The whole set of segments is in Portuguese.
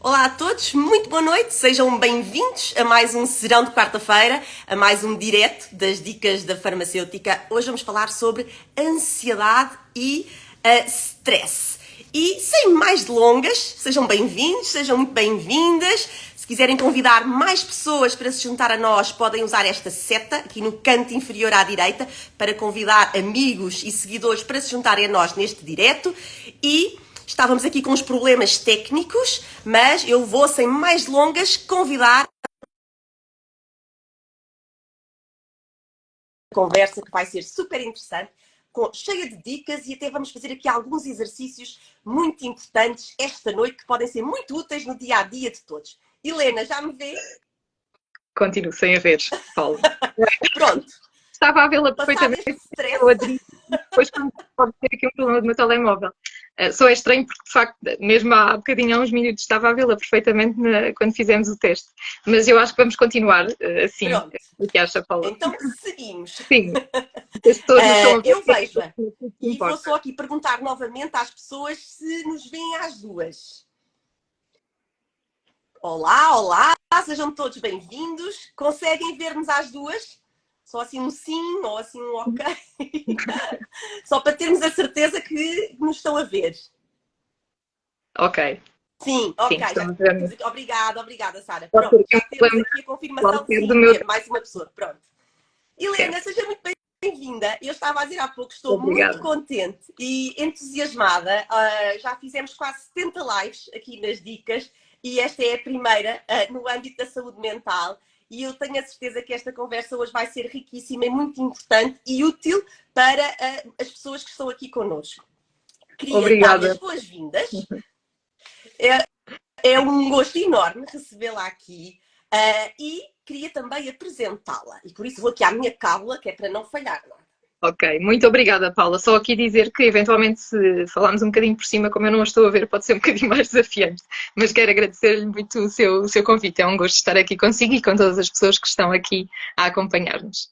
Olá a todos, muito boa noite, sejam bem-vindos a mais um Serão de Quarta-feira, a mais um direto das dicas da farmacêutica. Hoje vamos falar sobre ansiedade e stress. E sem mais delongas, sejam bem-vindos, sejam muito bem-vindas. Se quiserem convidar mais pessoas para se juntar a nós, podem usar esta seta aqui no canto inferior à direita para convidar amigos e seguidores para se juntarem a nós neste direto. E estávamos aqui com uns problemas técnicos, mas eu vou, sem mais delongas, convidar a conversa que vai ser super interessante, cheia de dicas, e até vamos fazer aqui alguns exercícios muito importantes esta noite que podem ser muito úteis no dia-a-dia de todos. Helena, já me vê? Continuo sem a ver, Paulo. Pronto. Estava a vê-la Passado perfeitamente. este stress. Eu aderi. Depois pode ter aqui um problema do meu telemóvel. Só é estranho porque, de facto, mesmo há bocadinho, há uns minutos, estava a vê-la perfeitamente quando fizemos o teste. Mas eu acho que vamos continuar assim. Pronto. O que acha, Paula? Então, seguimos. Sim. As pessoas nos estão a ver. Eu vejo-a. E Importa. vou só aqui perguntar novamente às pessoas se nos veem às duas. Olá, olá, sejam todos bem-vindos. Conseguem ver-nos às duas? Só assim um sim ou assim um ok? Só para termos a certeza que nos estão a ver. Ok. Sim, ok. Sim, Obrigada, Sara. Pode Pronto, ter já aqui um temos problema aqui a confirmação de qualquer sim, do meu. mais uma pessoa. Pronto. Helena, seja muito bem-vinda. Eu estava a dizer há pouco, estou Obrigada. muito contente e entusiasmada. Já fizemos quase 70 lives aqui nas dicas e esta é a primeira no âmbito da saúde mental. E eu tenho a certeza que esta conversa hoje vai ser riquíssima e muito importante e útil para as pessoas que estão aqui connosco. Queria dar-lhe as boas-vindas. É um gosto enorme recebê-la aqui e queria também apresentá-la. E por isso vou aqui à minha cábula, que é para não falhar nada. Ok, muito obrigada, Paula. Só aqui dizer que, eventualmente, se falarmos um bocadinho por cima, como eu não a estou a ver, pode ser um bocadinho mais desafiante. Mas quero agradecer-lhe muito o seu convite. É um gosto estar aqui consigo e com todas as pessoas que estão aqui a acompanhar-nos.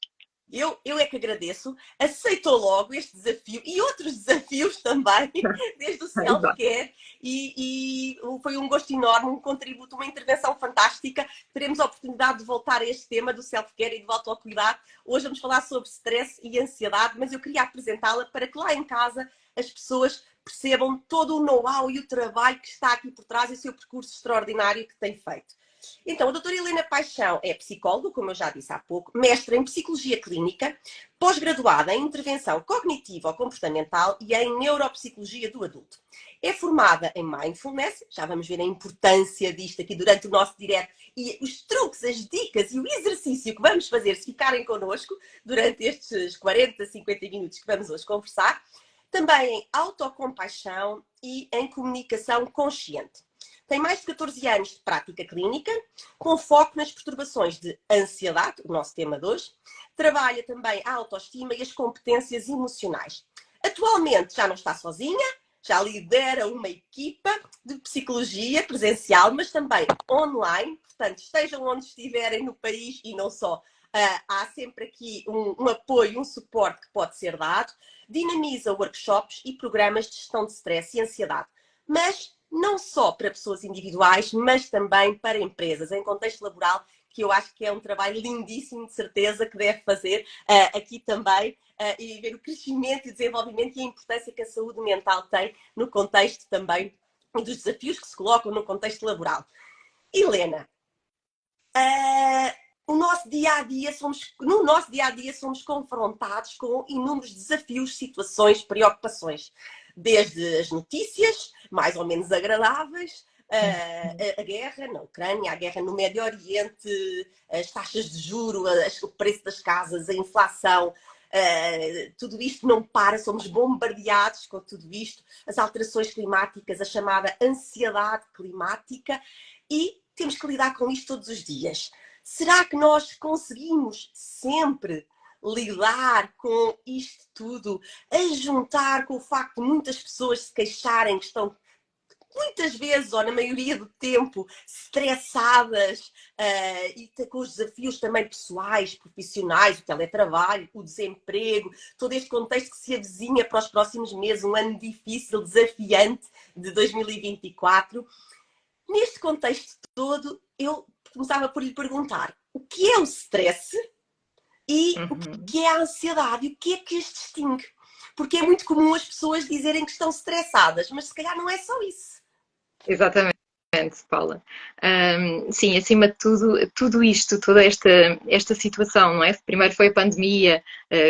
Eu é que agradeço. Aceitou logo este desafio e outros desafios também, desde o self-care, e foi um gosto enorme, um contributo, uma intervenção fantástica. Teremos a oportunidade de voltar a este tema do self-care e do autocuidado. Hoje vamos falar sobre stress e ansiedade, mas eu queria apresentá-la para que lá em casa as pessoas percebam todo o know-how e o trabalho que está aqui por trás e o seu percurso extraordinário que tem feito. Então, a doutora Helena Paixão é psicóloga, como eu já disse há pouco, mestra em Psicologia Clínica, pós-graduada em Intervenção Cognitiva ou Comportamental e em Neuropsicologia do Adulto. É formada em Mindfulness, já vamos ver a importância disto aqui durante o nosso direto e os truques, as dicas e o exercício que vamos fazer se ficarem connosco durante estes 40, 50 minutos que vamos hoje conversar. Também em autocompaixão e em comunicação consciente. Tem mais de 14 anos de prática clínica, com foco nas perturbações de ansiedade, o nosso tema de hoje. Trabalha também a autoestima e as competências emocionais. Atualmente já não está sozinha, já lidera uma equipa de psicologia presencial, mas também online. Portanto, estejam onde estiverem no país e não só, há sempre aqui um apoio, um suporte que pode ser dado. Dinamiza workshops e programas de gestão de stress e ansiedade. Mas não só para pessoas individuais, mas também para empresas, em contexto laboral, que eu acho que é um trabalho lindíssimo, de certeza, que deve fazer aqui também e ver o crescimento e desenvolvimento e a importância que a saúde mental tem no contexto também e dos desafios que se colocam no contexto laboral. Helena, no nosso dia-a-dia somos confrontados com inúmeros desafios, situações, preocupações. Desde as notícias, mais ou menos agradáveis, a guerra na Ucrânia, a guerra no Médio Oriente, as taxas de juros, o preço das casas, a inflação, tudo isto não para, somos bombardeados com tudo isto, as alterações climáticas, a chamada ansiedade climática, e temos que lidar com isto todos os dias. Será que nós conseguimos sempre lidar com isto tudo, a juntar com o facto de muitas pessoas se queixarem que estão muitas vezes, ou na maioria do tempo, estressadas e com os desafios também pessoais, profissionais, o teletrabalho, o desemprego, todo este contexto que se avizinha para os próximos meses, um ano difícil, desafiante de 2024. neste contexto todo, eu começava por lhe perguntar o que é o stress e o que é a ansiedade, e o que é que as distingue. Porque é muito comum as pessoas dizerem que estão estressadas, mas se calhar não é só isso. Exatamente, Paula. Sim, acima de tudo, tudo isto, toda esta situação, não é? Primeiro foi a pandemia,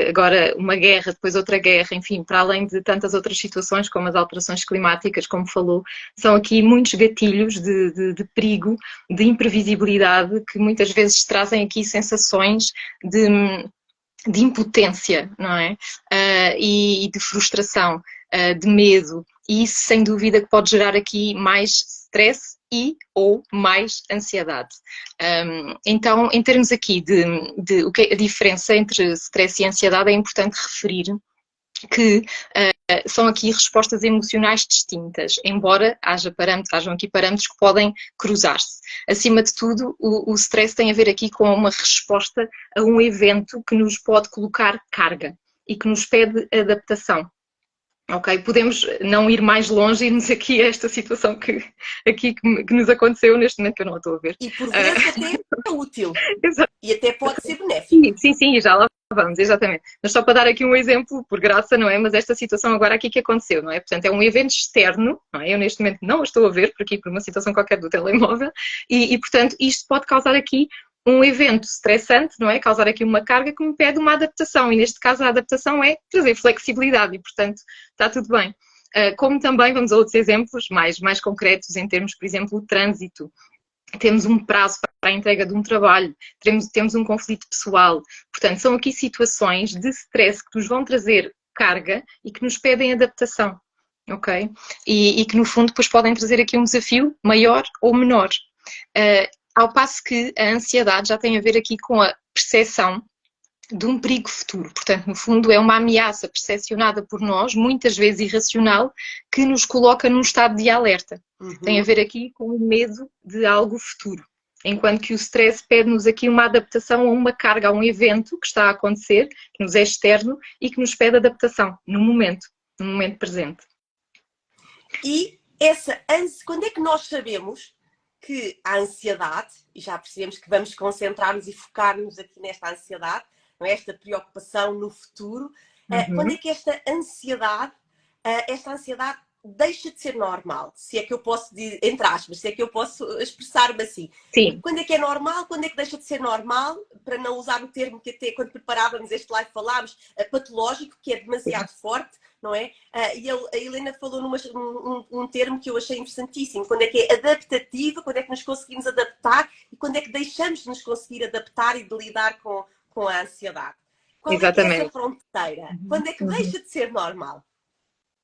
agora uma guerra, depois outra guerra, enfim, para além de tantas outras situações, como as alterações climáticas, como falou, são aqui muitos gatilhos de perigo, de imprevisibilidade, que muitas vezes trazem aqui sensações de impotência, não é? E de frustração, de medo, e isso sem dúvida que pode gerar aqui mais stress e ou mais ansiedade. Então, em termos aqui de o que é a diferença entre stress e ansiedade, é importante referir que são aqui respostas emocionais distintas, embora hajam aqui parâmetros que podem cruzar-se. Acima de tudo, o stress tem a ver aqui com uma resposta a um evento que nos pode colocar carga e que nos pede adaptação. Ok, podemos não ir mais longe, irmos aqui a esta situação que nos aconteceu neste momento, que eu não a estou a ver. E por vezes até é útil. Exato. E até pode ser benéfico. Sim, já lá vamos, exatamente. Mas só para dar aqui um exemplo, por graça, não é? Mas esta situação agora aqui que aconteceu, não é? Portanto, é um evento externo, não é? Eu neste momento não a estou a ver, por aqui, por uma situação qualquer do telemóvel, portanto, isto pode causar aqui um evento estressante, não é? Causar aqui uma carga que me pede uma adaptação, e neste caso a adaptação é trazer flexibilidade, e portanto, está tudo bem. Como também, vamos a outros exemplos mais concretos, em termos, por exemplo, o trânsito. Temos um prazo para a entrega de um trabalho, temos um conflito pessoal. Portanto, são aqui situações de stress que nos vão trazer carga e que nos pedem adaptação, ok? E que, no fundo, depois podem trazer aqui um desafio maior ou menor. Ao passo que a ansiedade já tem a ver aqui com a percepção de um perigo futuro. Portanto, no fundo, é uma ameaça percepcionada por nós, muitas vezes irracional, que nos coloca num estado de alerta. Tem a ver aqui com o medo de algo futuro. Enquanto que o stress pede-nos aqui uma adaptação a uma carga, a um evento que está a acontecer, que nos é externo e que nos pede adaptação no momento presente. E quando é que nós sabemos que a ansiedade, e já percebemos que vamos concentrar-nos e focar-nos aqui nesta ansiedade, não é? Esta preocupação no futuro, quando é que esta ansiedade deixa de ser normal? Se é que eu posso, entre aspas, se é que eu posso expressar-me assim. Sim. Quando é que é normal? Quando é que deixa de ser normal? Para não usar o termo que até quando preparávamos este live falámos, patológico, que é demasiado forte, não é? E a Helena falou num termo que eu achei interessantíssimo. Quando é que é adaptativa, quando é que nos conseguimos adaptar e quando é que deixamos de nos conseguir adaptar e de lidar com a ansiedade. Qual é que é essa fronteira? Quando é que deixa de ser normal?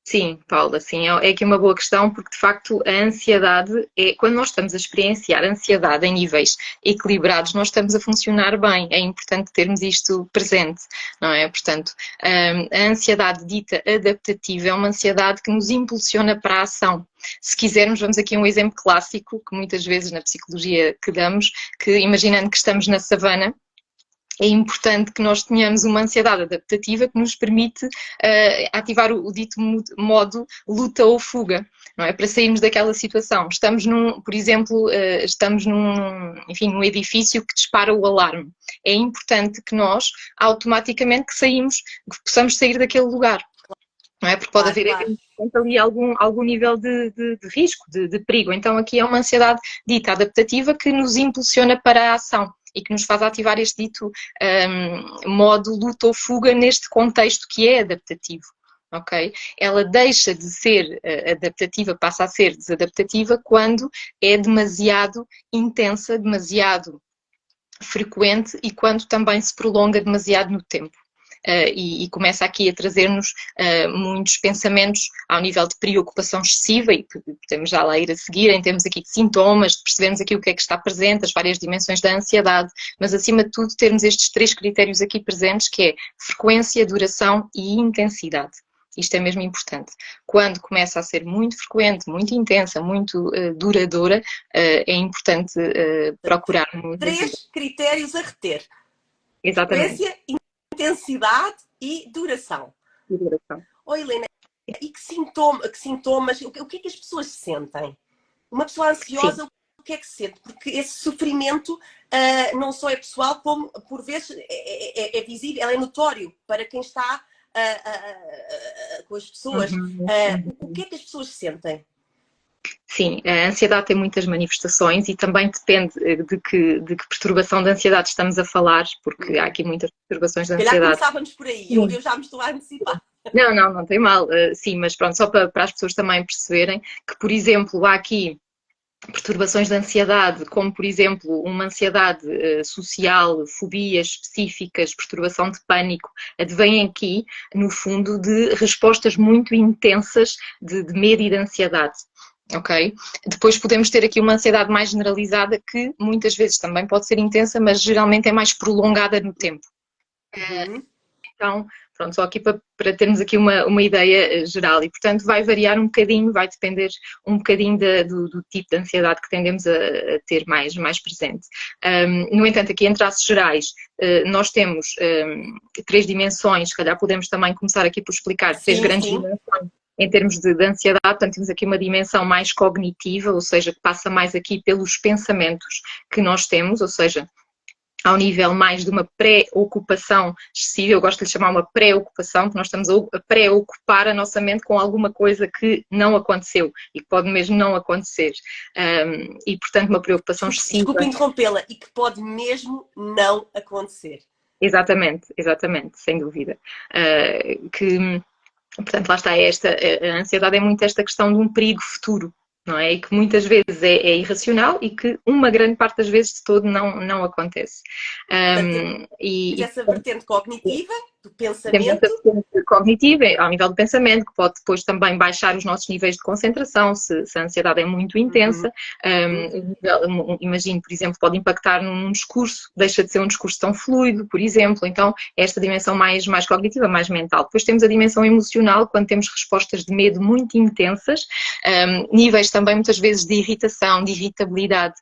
Sim, Paula, sim, é aqui uma boa questão, porque de facto a ansiedade quando nós estamos a experienciar ansiedade em níveis equilibrados, nós estamos a funcionar bem, é importante termos isto presente, não é? Portanto, a ansiedade dita adaptativa é uma ansiedade que nos impulsiona para a ação. Se quisermos, vamos aqui a um exemplo clássico, que muitas vezes na psicologia que damos, que imaginando que estamos na savana, é importante que nós tenhamos uma ansiedade adaptativa que nos permite ativar o dito modo luta ou fuga, não é? Para sairmos daquela situação. Estamos por exemplo, num edifício que dispara o alarme. É importante que nós, automaticamente, que possamos sair daquele lugar. Não é? Porque pode haver ali algum nível de risco, de perigo. Então aqui é uma ansiedade dita adaptativa que nos impulsiona para a ação e que nos faz ativar este dito modo luta ou fuga neste contexto que é adaptativo. Okay? Ela deixa de ser adaptativa, passa a ser desadaptativa quando é demasiado intensa, demasiado frequente e quando também se prolonga demasiado no tempo. E começa aqui a trazer-nos muitos pensamentos ao nível de preocupação excessiva, e podemos já lá ir a seguir em termos aqui de sintomas, de percebermos aqui o que é que está presente, as várias dimensões da ansiedade, mas acima de tudo termos estes 3 critérios aqui presentes, que é frequência, duração e intensidade. Isto é mesmo importante. Quando começa a ser muito frequente, muito intensa, muito duradoura, é importante procurar muito. 3 critérios a reter. Exatamente. Frequência, intensidade e duração. Helena, e que sintomas, o que é que as pessoas sentem Uma pessoa Sim. ansiosa, o que é que sente? Porque esse sofrimento não só é pessoal, como por vezes é visível, é notório para quem está com as pessoas. Uhum, O uhum. que é que as pessoas sentem? Sim, a ansiedade tem muitas manifestações e também depende de que perturbação de ansiedade estamos a falar, porque há aqui muitas perturbações de Se calhar ansiedade. começávamos por aí, Sim. eu já me estou a antecipar. Não, não, não tem mal. Sim, mas pronto, só para as pessoas também perceberem que, por exemplo, há aqui perturbações de ansiedade, como por exemplo uma ansiedade social, fobias específicas, perturbação de pânico, advêm aqui, no fundo, de respostas muito intensas de medo e de ansiedade. Ok? Depois podemos ter aqui uma ansiedade mais generalizada que muitas vezes também pode ser intensa, mas geralmente é mais prolongada no tempo. Uhum. Então, pronto, só aqui para termos aqui uma ideia geral e, portanto, vai variar um bocadinho, vai depender um bocadinho do tipo de ansiedade que tendemos a ter mais presente. No entanto, aqui em traços gerais, nós temos três dimensões, se calhar podemos também começar aqui por explicar três Sim, grandes sim. dimensões em termos de ansiedade. Portanto, temos aqui uma dimensão mais cognitiva, ou seja, que passa mais aqui pelos pensamentos que nós temos, ou seja, ao nível mais de uma preocupação excessiva, eu gosto de lhe chamar uma preocupação, porque nós estamos a preocupar a nossa mente com alguma coisa que não aconteceu e que pode mesmo não acontecer. E, portanto, uma preocupação Desculpe excessiva. interrompê-la, e que pode mesmo não acontecer. Exatamente, exatamente, sem dúvida. Que, portanto, lá está a ansiedade é muito esta questão de um perigo futuro, não é? E que muitas vezes é irracional e que uma grande parte das vezes de todo não acontece. Portanto, E, essa vertente cognitiva, do temos essa pensamento. vertente cognitiva, ao nível do pensamento, que pode depois também baixar os nossos níveis de concentração, se a ansiedade é muito Uhum. intensa. Imagino, por exemplo, pode impactar num discurso, deixa de ser um discurso tão fluido, por exemplo. Então, é esta dimensão mais cognitiva, mais mental. Depois temos a dimensão emocional, quando temos respostas de medo muito intensas, níveis também muitas vezes de irritação, de irritabilidade,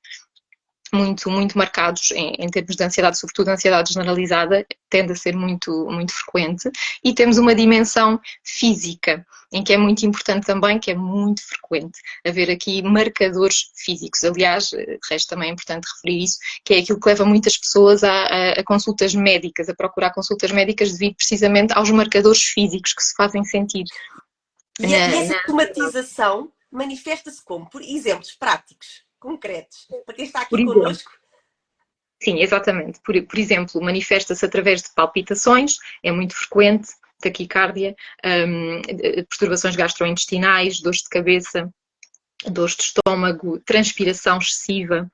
muito marcados em termos de ansiedade, sobretudo a ansiedade generalizada, tende a ser muito frequente. E temos uma dimensão física, em que é muito importante também, que é muito frequente, haver aqui marcadores físicos. Aliás, de resto também é importante referir isso, que é aquilo que leva muitas pessoas a consultas médicas, a procurar consultas médicas devido precisamente aos marcadores físicos que se fazem sentir. E essa somatização manifesta-se como? Por exemplos práticos, concretos, para quem está aqui Por exemplo, connosco. sim, exatamente. Por exemplo, manifesta-se através de palpitações, é muito frequente, taquicardia, perturbações gastrointestinais, dores de cabeça, dores de estômago, transpiração excessiva,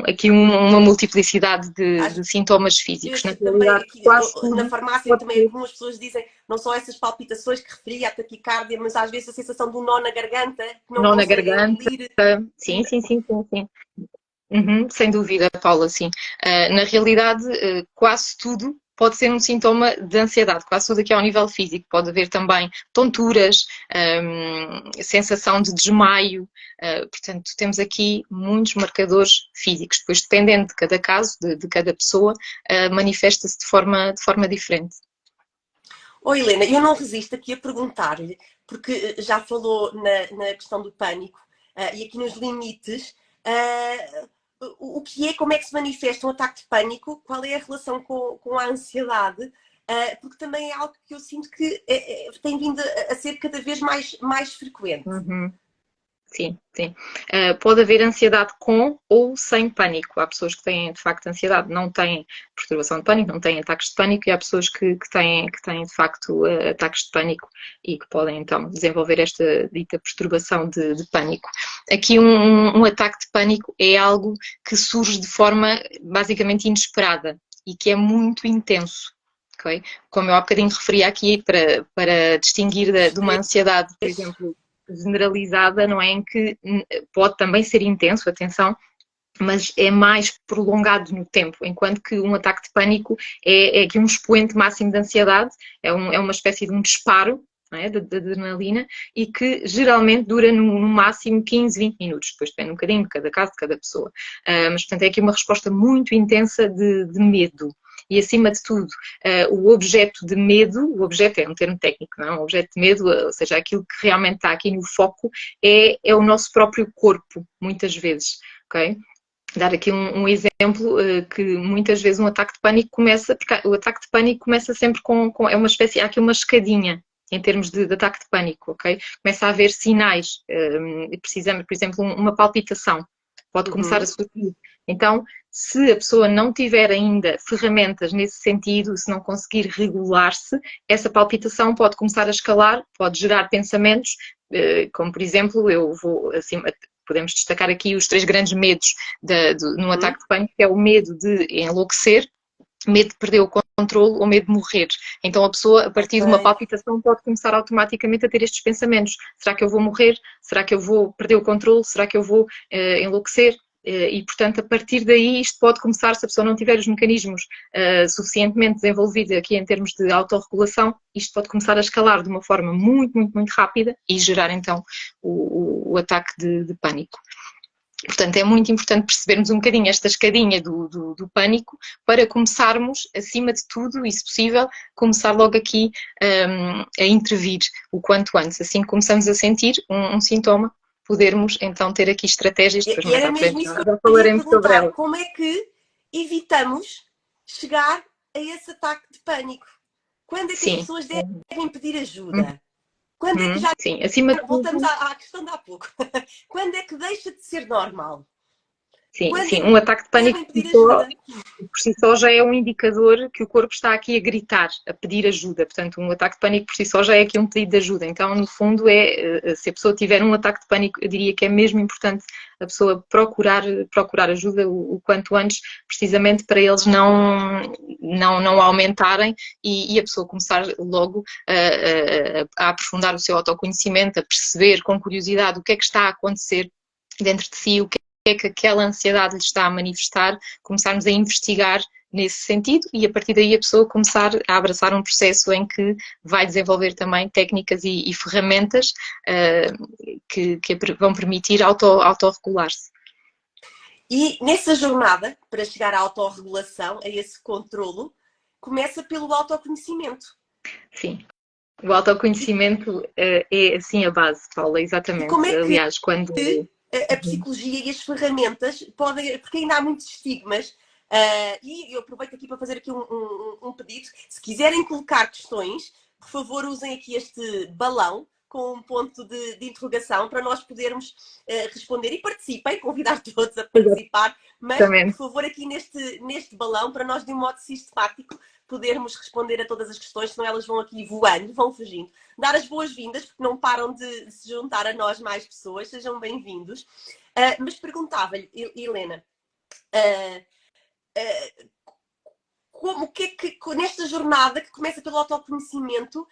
aqui uma multiplicidade de sintomas físicos. Na Também realidade, aqui quase na tudo farmácia pode também ser. algumas pessoas dizem não só essas palpitações que referi à taquicardia, mas às vezes a sensação de um nó na garganta, que não Nó na conseguem garganta, engolir. sim. Uhum, sem dúvida, Paula, sim. Na realidade, quase tudo pode ser um sintoma de ansiedade, quase tudo aqui ao nível físico. Pode haver também tonturas, sensação de desmaio, portanto, temos aqui muitos marcadores físicos. Depois, dependendo de cada caso, de cada pessoa, manifesta-se de forma diferente. Oi, Helena, eu não resisto aqui a perguntar-lhe, porque já falou na questão do pânico e aqui nos limites, o que é, como é que se manifesta um ataque de pânico, qual é a relação com a ansiedade, porque também é algo que eu sinto que tem vindo a ser cada vez mais frequente. Uhum. Sim. Pode haver ansiedade com ou sem pânico. Há pessoas que têm, de facto, ansiedade, não têm perturbação de pânico, não têm ataques de pânico, e há pessoas que têm, de facto, ataques de pânico e que podem, então, desenvolver esta dita perturbação de pânico. Aqui, um ataque de pânico é algo que surge de forma, basicamente, inesperada e que é muito intenso. Okay? Como eu há bocadinho referi aqui, para distinguir de uma ansiedade, por exemplo, generalizada, não é? Em que pode também ser intenso, atenção, mas é mais prolongado no tempo, enquanto que um ataque de pânico é aqui um expoente máximo de ansiedade, é uma espécie de um disparo, não é? de adrenalina, e que geralmente dura no máximo 15, 20 minutos, depois depende um bocadinho de cada caso, de cada pessoa. Mas, portanto, é aqui uma resposta muito intensa de medo. e acima de tudo, o objeto de medo, o objeto é um termo técnico, não é? Um objeto de medo, ou seja, aquilo que realmente está aqui no foco é o nosso próprio corpo, muitas vezes, ok? Dar aqui um exemplo que muitas vezes um ataque de pânico começa, porque o ataque de pânico começa sempre é uma espécie, há aqui uma escadinha em termos de ataque de pânico, ok? Começa a haver sinais, precisamos, por exemplo, uma palpitação, pode começar a surgir. Então, se a pessoa não tiver ainda ferramentas nesse sentido, se não conseguir regular-se, essa palpitação pode começar a escalar, pode gerar pensamentos, como por exemplo, eu vou assim, podemos destacar aqui os 3 grandes medos no ataque de pânico, que é o medo de enlouquecer, medo de perder o controle ou medo de morrer. Então a pessoa, a partir de uma palpitação, pode começar automaticamente a ter estes pensamentos. Será que eu vou morrer? Será que eu vou perder o controle? Será que eu vou enlouquecer? E, portanto, a partir daí isto pode começar, se a pessoa não tiver os mecanismos suficientemente desenvolvidos aqui em termos de autorregulação, isto pode começar a escalar de uma forma muito, muito, muito rápida e gerar então o ataque de pânico. Portanto, é muito importante percebermos um bocadinho esta escadinha do pânico para começarmos, acima de tudo, e se possível, começar logo aqui a intervir o quanto antes. Assim que começamos a sentir um sintoma, podermos então ter aqui estratégias, depois E era mesmo isso que eu ia perguntar, como é que evitamos chegar a esse ataque de pânico? Quando é que as pessoas devem pedir ajuda? Quando é que já... Sim, acima de Voltamos à questão de há pouco. Quando é que deixa de ser normal? Sim, sim, um ataque de pânico por si só já é um indicador que o corpo está aqui a gritar, a pedir ajuda. Portanto, um ataque de pânico por si só já é aqui um pedido de ajuda. Então, no fundo, se a pessoa tiver um ataque de pânico, eu diria que é mesmo importante a pessoa procurar ajuda o quanto antes, precisamente para eles não aumentarem e a pessoa começar logo a aprofundar o seu autoconhecimento, a perceber com curiosidade o que é que está a acontecer dentro de si, o que é que aquela ansiedade lhe está a manifestar, começarmos a investigar nesse sentido e a partir daí a pessoa começar a abraçar um processo em que vai desenvolver também técnicas e ferramentas que vão permitir autorregular-se. E nessa jornada, para chegar à autorregulação, a esse controlo, começa pelo autoconhecimento. Sim. O autoconhecimento é assim a base, Paula, exatamente. E como é que aliás, quando a psicologia e as ferramentas podem, porque ainda há muitos estigmas, e eu aproveito aqui para fazer aqui um pedido, se quiserem colocar questões, por favor usem aqui este balão com um ponto de interrogação para nós podermos responder e participem, convidar todos a participar, mas por favor aqui neste balão para nós de um modo sistemático podermos responder a todas as questões, senão elas vão aqui voando, vão fugindo. Dar as boas-vindas, porque não param de se juntar a nós mais pessoas, sejam bem-vindos. Mas perguntava-lhe, Helena, como que é que nesta jornada que começa pelo autoconhecimento,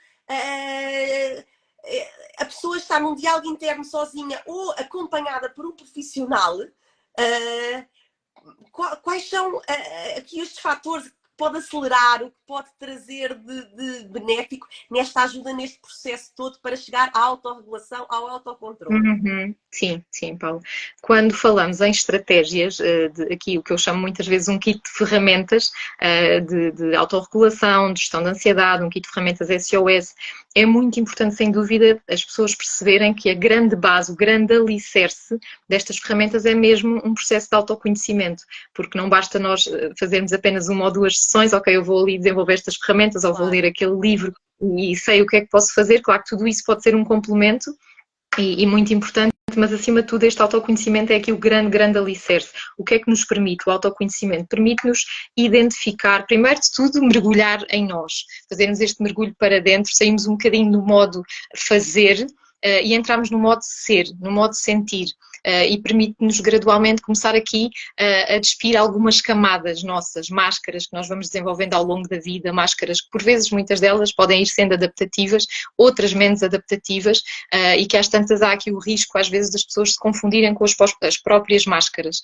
a pessoa está num diálogo interno sozinha ou acompanhada por um profissional, quais são aqui estes fatores que pode acelerar, o que pode trazer de benéfico nesta ajuda, neste processo todo para chegar à autorregulação, ao autocontrole? Sim, sim, Paulo. Quando falamos em estratégias, aqui o que eu chamo muitas vezes um kit de ferramentas de autorregulação, de gestão de ansiedade, um kit de ferramentas SOS, é muito importante, sem dúvida, as pessoas perceberem que a grande base, o grande alicerce destas ferramentas é mesmo um processo de autoconhecimento, porque não basta nós fazermos apenas uma ou duas sessões, ok, eu vou ali desenvolver estas ferramentas ou vou ler aquele livro e sei o que é que posso fazer. Claro que tudo isso pode ser um complemento e muito importante, mas acima de tudo este autoconhecimento é aqui o grande alicerce. O que é que nos permite? O autoconhecimento permite-nos identificar, primeiro de tudo, mergulhar em nós, fazermos este mergulho para dentro, sairmos um bocadinho do modo fazer e entrarmos no modo ser, no modo sentir. E permite-nos gradualmente começar aqui a despir algumas camadas nossas, máscaras que nós vamos desenvolvendo ao longo da vida, máscaras que por vezes muitas delas podem ir sendo adaptativas, outras menos adaptativas e que às tantas há aqui o risco às vezes das pessoas se confundirem com as próprias máscaras.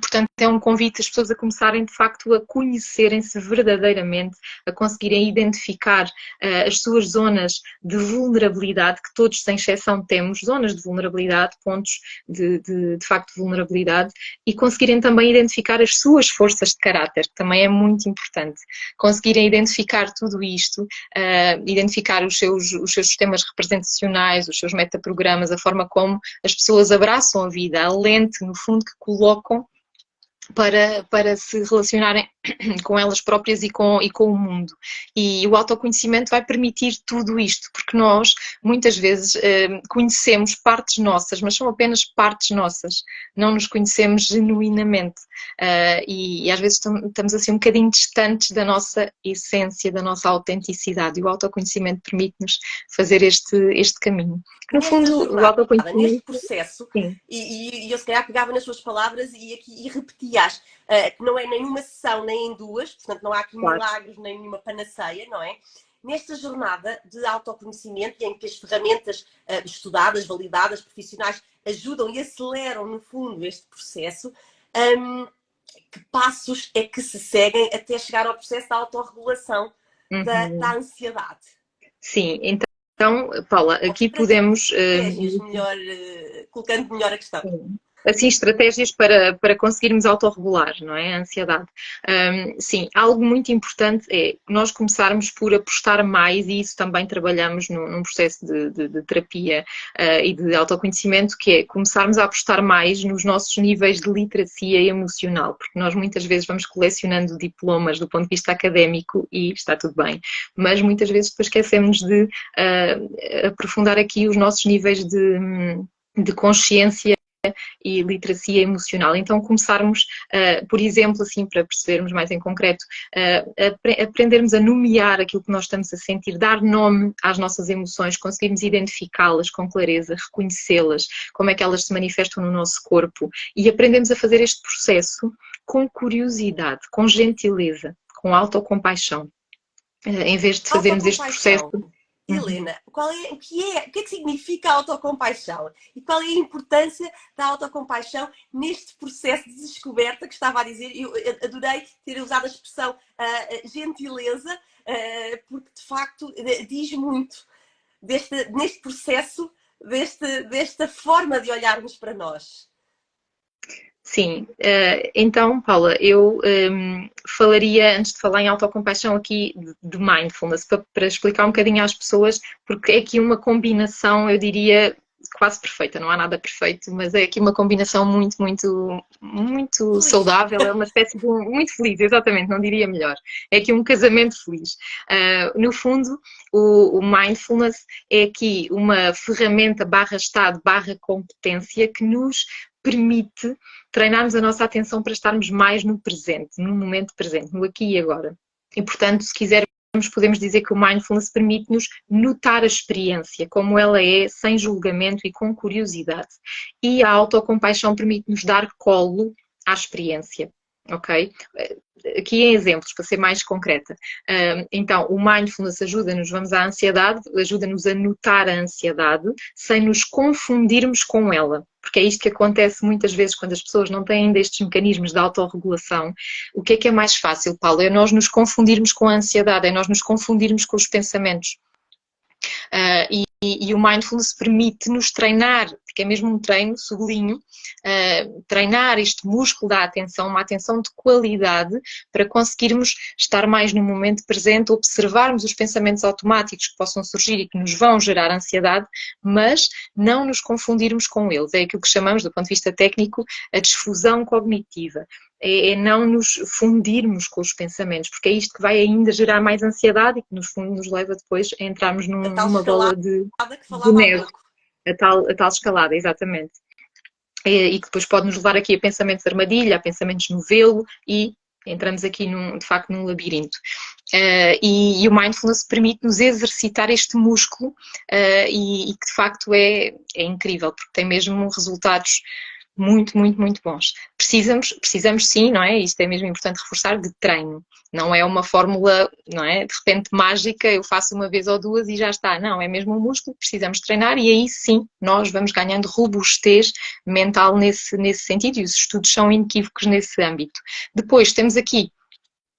Portanto, é um convite as pessoas a começarem, de facto, a conhecerem-se verdadeiramente, a conseguirem identificar as suas zonas de vulnerabilidade, que todos, sem exceção, temos, zonas de vulnerabilidade, pontos de facto, de vulnerabilidade, e conseguirem também identificar as suas forças de caráter, que também é muito importante. Conseguirem identificar tudo isto, identificar os seus sistemas representacionais, os seus metaprogramas, a forma como as pessoas abraçam a vida, a lente, no fundo, que colocam para se relacionarem com elas próprias e com o mundo. E o autoconhecimento vai permitir tudo isto, porque nós, muitas vezes, conhecemos partes nossas, mas são apenas partes nossas. Não nos conhecemos genuinamente. E às vezes estamos assim um bocadinho distantes da nossa essência, da nossa autenticidade. E o autoconhecimento permite-nos fazer este caminho. No Nesta fundo, jornada, o autoconhecimento... neste processo, Sim. e eu se calhar pegava nas suas palavras e repetia-as, que não é nem uma sessão nem em duas, portanto não há aqui milagres nem nenhuma panaceia, não é? Nesta jornada de autoconhecimento, em que as ferramentas estudadas, validadas, profissionais, ajudam e aceleram, no fundo, este processo, que passos é que se seguem até chegar ao processo da autorregulação da ansiedade? Sim, então, Paula, aqui podemos... Estratégias, colocando melhor a questão. Assim, estratégias para conseguirmos autorregular, não é? A ansiedade. Sim, algo muito importante é nós começarmos por apostar mais, e isso também trabalhamos num processo de terapia e de autoconhecimento, que é começarmos a apostar mais nos nossos níveis de literacia emocional, porque nós muitas vezes vamos colecionando diplomas do ponto de vista académico e está tudo bem, mas muitas vezes depois esquecemos de aprofundar aqui os nossos níveis de consciência e literacia emocional. Então começarmos, por exemplo, assim, para percebermos mais em concreto, aprendermos a nomear aquilo que nós estamos a sentir, dar nome às nossas emoções, conseguirmos identificá-las com clareza, reconhecê-las, como é que elas se manifestam no nosso corpo, e aprendemos a fazer este processo com curiosidade, com gentileza, com autocompaixão, em vez de fazermos este processo... Helena, o que é que significa a autocompaixão? E qual é a importância da autocompaixão neste processo de descoberta que estava a dizer? Eu adorei ter usado a expressão gentileza, porque de facto diz muito neste processo, desta forma de olharmos para nós. Sim, então, Paula, eu falaria, antes de falar em autocompaixão aqui, de mindfulness, para explicar um bocadinho às pessoas, porque é aqui uma combinação, eu diria, quase perfeita, não há nada perfeito, mas é aqui uma combinação muito, muito, muito saudável, é uma espécie de muito feliz, exatamente, não diria melhor. É aqui um casamento feliz. No fundo, o mindfulness é aqui uma ferramenta barra estado, barra competência que nos permite treinarmos a nossa atenção para estarmos mais no presente, no momento presente, no aqui e agora. E, portanto, se quisermos, podemos dizer que o mindfulness permite-nos notar a experiência, como ela é, sem julgamento e com curiosidade. E a autocompaixão permite-nos dar colo à experiência, ok? Aqui em exemplos, para ser mais concreta. Então, o mindfulness ajuda-nos, vamos à ansiedade, ajuda-nos a notar a ansiedade sem nos confundirmos com ela. Porque é isto que acontece muitas vezes quando as pessoas não têm ainda estes mecanismos de autorregulação. O que é mais fácil, Paulo? É nós nos confundirmos com a ansiedade, é nós nos confundirmos com os pensamentos. E o mindfulness permite-nos treinar, porque é mesmo um treino, sublinho, treinar este músculo da atenção, uma atenção de qualidade, para conseguirmos estar mais no momento presente, observarmos os pensamentos automáticos que possam surgir e que nos vão gerar ansiedade, mas não nos confundirmos com eles. É aquilo que chamamos, do ponto de vista técnico, a desfusão cognitiva. É não nos fundirmos com os pensamentos, porque é isto que vai ainda gerar mais ansiedade e que, no fundo, nos leva depois a entrarmos numa bola de neve. A tal escalada, exatamente. E que depois pode nos levar aqui a pensamentos de armadilha, a pensamentos novelo, e entramos aqui, de facto, num labirinto. E o mindfulness permite-nos exercitar este músculo e que, de facto, é incrível, porque tem mesmo resultados muito, muito, muito bons. precisamos sim, não é? Isto é mesmo importante reforçar, de treino. Não é uma fórmula, não é? De repente mágica, eu faço uma vez ou duas e já está. Não, é mesmo um músculo, precisamos treinar e aí sim nós vamos ganhando robustez mental nesse sentido e os estudos são inequívocos nesse âmbito. Depois temos aqui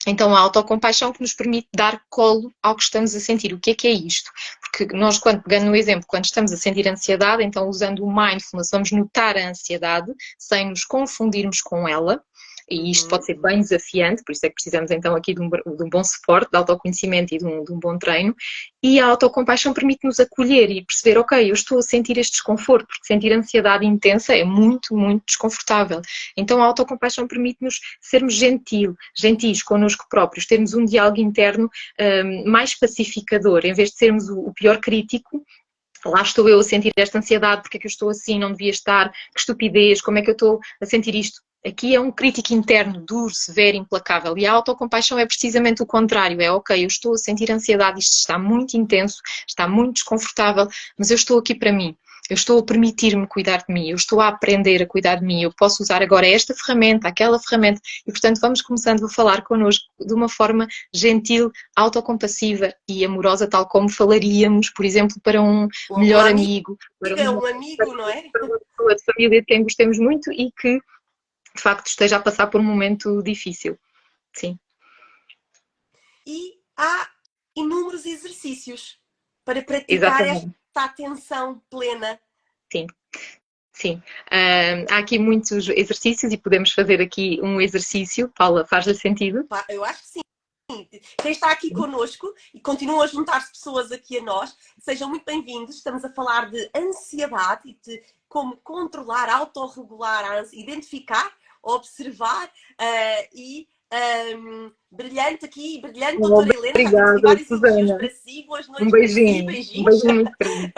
então, a autocompaixão que nos permite dar colo ao que estamos a sentir. O que é isto? Porque nós, pegando no exemplo, quando estamos a sentir ansiedade, então usando o mindfulness, vamos notar a ansiedade sem nos confundirmos com ela. E isto pode ser bem desafiante, por isso é que precisamos então aqui de um bom suporte, de autoconhecimento e de um bom treino. E a autocompaixão permite-nos acolher e perceber, ok, eu estou a sentir este desconforto, porque sentir ansiedade intensa é muito, muito desconfortável. Então a autocompaixão permite-nos sermos gentis connosco próprios, termos um diálogo interno mais pacificador, em vez de sermos o pior crítico. Lá estou eu a sentir esta ansiedade, porque é que eu estou assim, não devia estar, que estupidez, como é que eu estou a sentir isto? Aqui é um crítico interno, duro, severo, implacável. E a autocompaixão é precisamente o contrário. É, ok, eu estou a sentir ansiedade, isto está muito intenso, está muito desconfortável, mas eu estou aqui para mim. Eu estou a permitir-me cuidar de mim, eu estou a aprender a cuidar de mim, eu posso usar agora esta ferramenta, aquela ferramenta, e portanto vamos começando a falar connosco de uma forma gentil, autocompassiva e amorosa, tal como falaríamos, por exemplo, para um melhor amigo, para um amigo, não é? Para uma pessoa de família de quem gostemos muito e que de facto esteja a passar por um momento difícil. Sim. E há inúmeros exercícios para praticar Exatamente. esta atenção plena. Sim. Sim. Há aqui muitos exercícios e podemos fazer aqui um exercício. Paula, faz-lhe sentido? Eu acho que sim. Quem está aqui connosco e continuam a juntar-se pessoas aqui a nós, sejam muito bem-vindos. Estamos a falar de ansiedade e de como controlar, autorregular, identificar, observar brilhante aqui, brilhante, doutora Helena. Obrigada, Vários Susana. elogios para si, boas noites Um beijinho. para si, Um beijinho muito grande.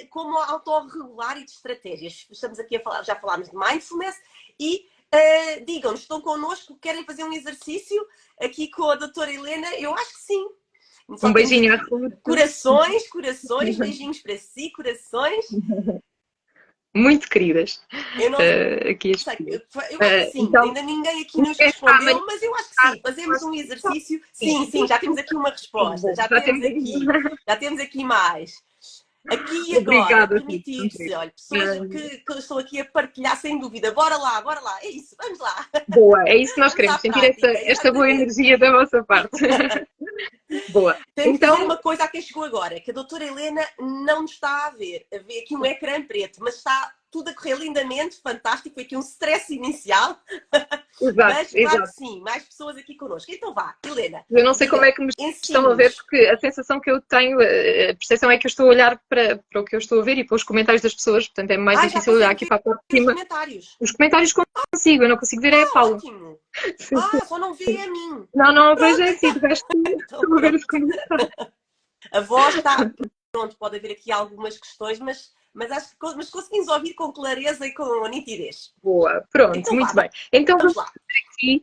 Como autorregular e de estratégias. Estamos aqui a falar, já falámos de mindfulness e digam-nos, estão connosco, querem fazer um exercício aqui com a doutora Helena? Eu acho que sim. Um beijinho a Ruth. Corações, beijinhos para si, corações. Muito queridas. Eu não aqui sei, eu acho que sim, então, ainda ninguém aqui nos respondeu, mas eu acho que sim, fazemos um exercício. Sim, já temos aqui uma resposta, já temos aqui mais. Aqui e agora, permitir-se, olha, pessoas que eu estou aqui a partilhar sem dúvida, bora lá, é isso, vamos lá. Boa, é isso que nós queremos, sentir esta boa energia da vossa parte. Boa. Tenho que dizer uma coisa a quem chegou agora, que a doutora Helena não nos está a ver aqui um ecrã preto, mas está tudo a correr lindamente, fantástico, foi aqui um stress inicial. Exato, mas claro que sim, mais pessoas aqui connosco. Então vá, Helena. Eu não sei como é que me estão a ver, porque a sensação que eu tenho, a percepção é que eu estou a olhar para o que eu estou a ver e para os comentários das pessoas, portanto é mais difícil olhar aqui para a parte de cima. Os comentários consigo, eu não consigo ver é a Paula. Ótimo! Só não vê a mim. Não vejo é assim, de resto estou a ver os comentários. A voz está... Pronto, pode haver aqui algumas questões, mas conseguimos ouvir com clareza e com nitidez. Boa, pronto, então, muito bem. Então vamos fazer aqui,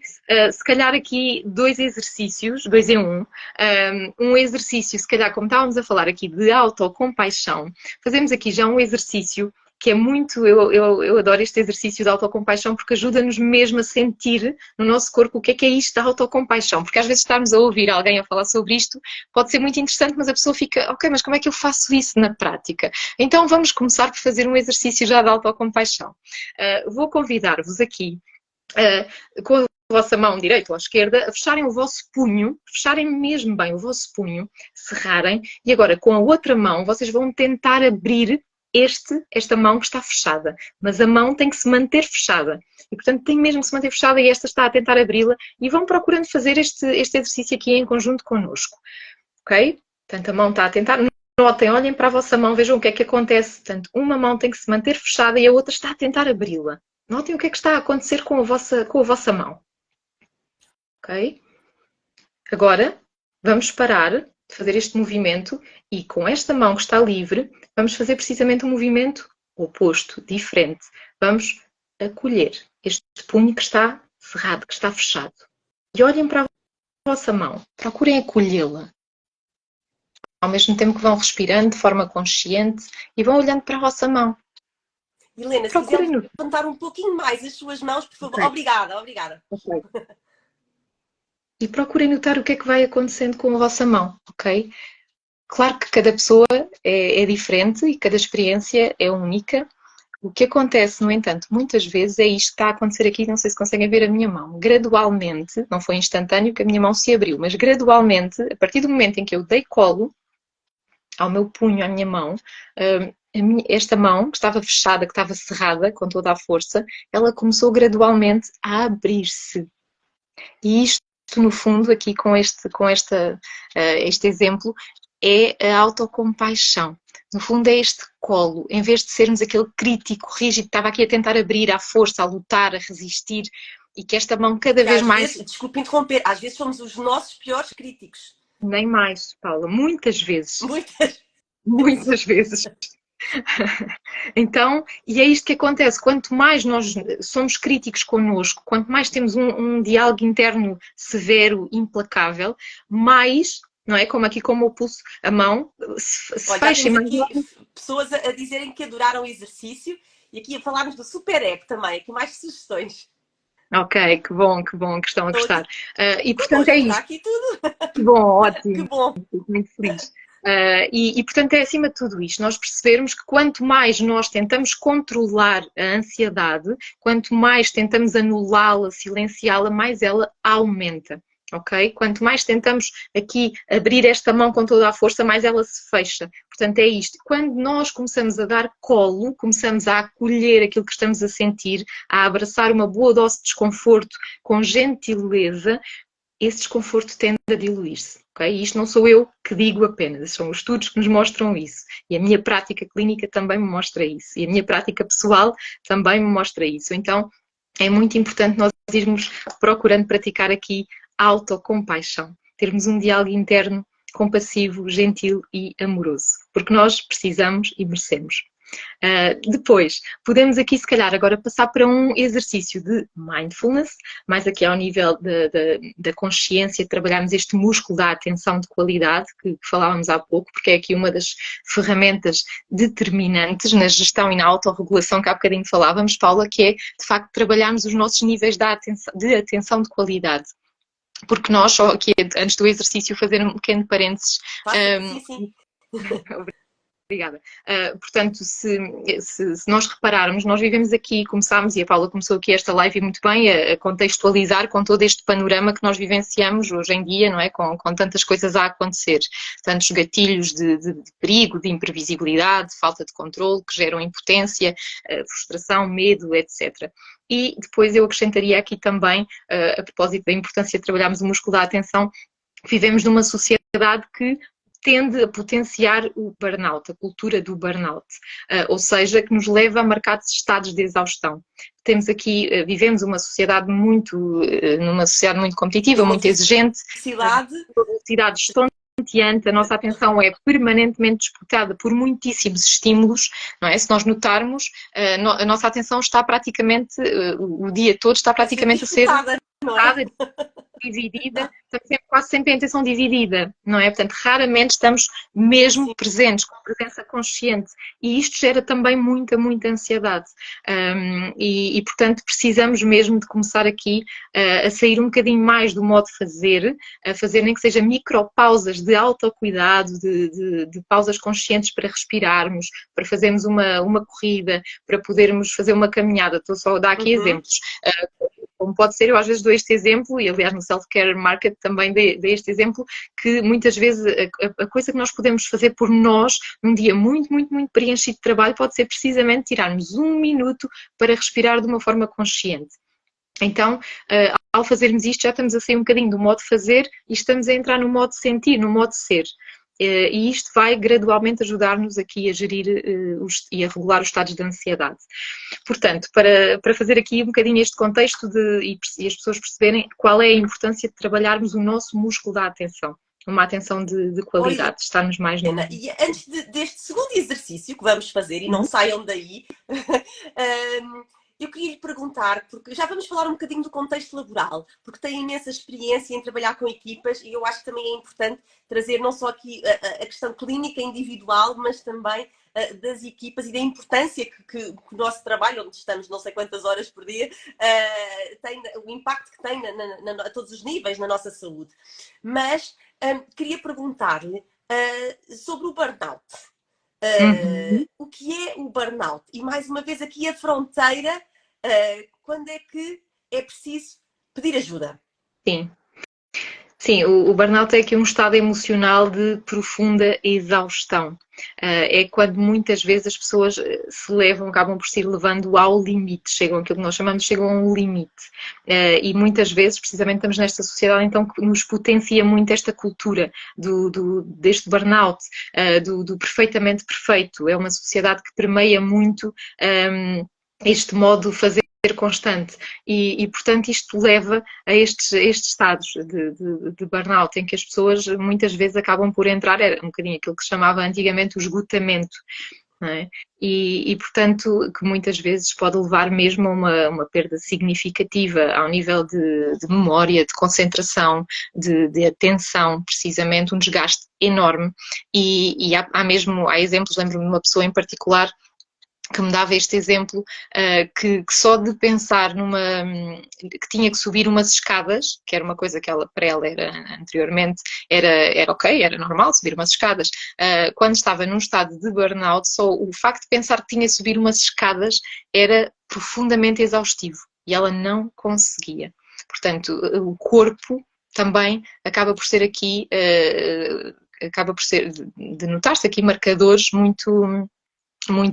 se calhar aqui 2 exercícios, 2 em 1. Um exercício, se calhar, como estávamos a falar aqui de autocompaixão, fazemos aqui já um exercício que é muito, eu adoro este exercício de autocompaixão porque ajuda-nos mesmo a sentir no nosso corpo o que é isto da autocompaixão, porque às vezes estarmos a ouvir alguém a falar sobre isto pode ser muito interessante, mas a pessoa fica, ok, mas como é que eu faço isso na prática? Então vamos começar por fazer um exercício já de autocompaixão. Vou convidar-vos aqui, com a vossa mão direita ou esquerda, a fecharem o vosso punho, fecharem mesmo bem o vosso punho, cerrarem, e agora com a outra mão vocês vão tentar abrir esta mão que está fechada, mas a mão tem que se manter fechada e portanto tem mesmo que se manter fechada e esta está a tentar abri-la e vão procurando fazer este exercício aqui em conjunto connosco, ok? Portanto a mão está a tentar, notem, olhem para a vossa mão, vejam o que é que acontece, portanto uma mão tem que se manter fechada e a outra está a tentar abri-la, notem o que é que está a acontecer com a vossa mão, ok? Agora vamos parar de fazer este movimento e com esta mão que está livre, vamos fazer precisamente um movimento oposto, diferente. Vamos acolher este punho que está cerrado, que está fechado. E olhem para a vossa mão, procurem acolhê-la. Ao mesmo tempo que vão respirando de forma consciente e vão olhando para a vossa mão. Helena, se quiser Procurem no... levantar um pouquinho mais as suas mãos, por favor. Ok. Obrigada, obrigada. Ok. E procurem notar o que é que vai acontecendo com a vossa mão, ok? Claro que cada pessoa é diferente e cada experiência é única. O que acontece, no entanto, muitas vezes é isto que está a acontecer aqui, não sei se conseguem ver a minha mão. Gradualmente, não foi instantâneo que a minha mão se abriu, mas gradualmente, a partir do momento em que eu dei colo ao meu punho, à minha mão, esta mão, que estava fechada, que estava cerrada com toda a força, ela começou gradualmente a abrir-se. E isto, no fundo, aqui este exemplo, é a autocompaixão. No fundo, é este colo. Em vez de sermos aquele crítico rígido que estava aqui a tentar abrir à força, a lutar, a resistir, e que esta mão cada E vez às mais... vezes, desculpe interromper, às vezes somos os nossos piores críticos. Nem mais, Paula, muitas vezes. Muitas. Muitas vezes. Então, e é isto que acontece, quanto mais nós somos críticos connosco, quanto mais temos um diálogo interno severo, implacável, mais, não é? Como aqui como o pulso, a mão se Olha, já fecha. temos aqui pessoas a dizerem que adoraram o exercício e aqui a falarmos do super ego também, aqui mais sugestões. Ok, que bom que estão a gostar. E portanto Hoje é está isto. aqui tudo. Que bom, Que ótimo, bom. fico muito feliz. Portanto, é acima de tudo isto, nós percebermos que quanto mais nós tentamos controlar a ansiedade, quanto mais tentamos anulá-la, silenciá-la, mais ela aumenta, ok? Quanto mais tentamos aqui abrir esta mão com toda a força, mais ela se fecha. Portanto, é isto. Quando nós começamos a dar colo, começamos a acolher aquilo que estamos a sentir, a abraçar uma boa dose de desconforto com gentileza, esse desconforto tende a diluir-se. Okay? E isto não sou eu que digo apenas, são os estudos que nos mostram isso. E a minha prática clínica também me mostra isso. E a minha prática pessoal também me mostra isso. Então, é muito importante nós irmos procurando praticar aqui autocompaixão. Termos um diálogo interno compassivo, gentil e amoroso. Porque nós precisamos e merecemos. Depois, podemos aqui se calhar agora passar para um exercício de mindfulness, mais aqui ao nível da consciência, de trabalharmos este músculo da atenção de qualidade, que falávamos há pouco, porque é aqui uma das ferramentas determinantes na gestão e na autorregulação que há bocadinho falávamos, Paula, que é de facto trabalharmos os nossos níveis de atenção de qualidade. Porque nós, só aqui antes do exercício, fazer um pequeno parênteses. Sim, sim. Obrigada. Portanto, se nós repararmos, nós vivemos aqui, começámos, e a Paula começou aqui esta live muito bem, a contextualizar com todo este panorama que nós vivenciamos hoje em dia, não é? Com tantas coisas a acontecer, tantos gatilhos de perigo, de imprevisibilidade, de falta de controle, que geram impotência, frustração, medo, etc. E depois eu acrescentaria aqui também, a propósito da importância de trabalharmos o músculo da atenção, vivemos numa sociedade que tende a potenciar o burnout, a cultura do burnout, ou seja, que nos leva a marcados estados de exaustão. Temos aqui, vivemos numa sociedade muito competitiva, muito exigente, uma velocidade estonteante, a nossa atenção é permanentemente disputada por muitíssimos estímulos, não é? Se nós notarmos, a nossa atenção está praticamente, o dia todo está praticamente a ser dividida, estamos quase sempre em atenção dividida, não é? Portanto, raramente estamos mesmo presentes, com presença consciente, e isto gera também muita ansiedade. Portanto, precisamos mesmo de começar aqui a sair um bocadinho mais do modo fazer, a fazer nem que seja micropausas de autocuidado, de pausas conscientes para respirarmos, para fazermos uma corrida, para podermos fazer uma caminhada. Estou só a dar aqui exemplos. Como pode ser, eu às vezes dou este exemplo, e aliás no Self-Care Market também dei este exemplo, que muitas vezes a coisa que nós podemos fazer por nós, num dia muito preenchido de trabalho, pode ser precisamente tirarmos um minuto para respirar de uma forma consciente. Então, ao fazermos isto, já estamos a sair um bocadinho do modo fazer e estamos a entrar no modo sentir, no modo ser. E isto vai gradualmente ajudar-nos aqui a gerir e a regular os estados de ansiedade. Portanto, para fazer aqui um bocadinho este contexto e as pessoas perceberem qual é a importância de trabalharmos o nosso músculo da atenção. Uma atenção de qualidade, estarmos mais no... E antes deste segundo exercício que vamos fazer, e não saiam daí, eu queria lhe perguntar, porque já vamos falar um bocadinho do contexto laboral, porque tem imensa experiência em trabalhar com equipas e eu acho que também é importante trazer não só aqui a questão clínica individual, mas também das equipas e da importância que o nosso trabalho, onde estamos não sei quantas horas por dia, tem, o impacto que tem a todos os níveis na nossa saúde. Mas queria perguntar-lhe sobre o burnout. O que é o burnout? E mais uma vez aqui a fronteira, quando é que é preciso pedir ajuda? Sim. Sim, o burnout é aqui um estado emocional de profunda exaustão. É quando muitas vezes as pessoas se levam, acabam por se ir levando ao limite, chegam àquilo que nós chamamos, chegam a um limite. E muitas vezes, precisamente, estamos nesta sociedade então que nos potencia muito esta cultura deste burnout, do perfeitamente perfeito. É uma sociedade que permeia muito este modo de fazer constante e, portanto isto leva a estes estados de burnout em que as pessoas muitas vezes acabam por entrar, era um bocadinho aquilo que se chamava antigamente o esgotamento, não é? Portanto que muitas vezes pode levar mesmo a uma perda significativa ao nível de memória, de concentração, de atenção, precisamente um desgaste enorme e há exemplos, lembro-me de uma pessoa em particular que me dava este exemplo, que só de pensar que tinha que subir umas escadas, que era uma coisa que para ela era anteriormente, era ok, era normal subir umas escadas, quando estava num estado de burnout, só o facto de pensar que tinha que subir umas escadas era profundamente exaustivo e ela não conseguia. Portanto, o corpo também acaba por ser aqui, de notar-se aqui marcadores muito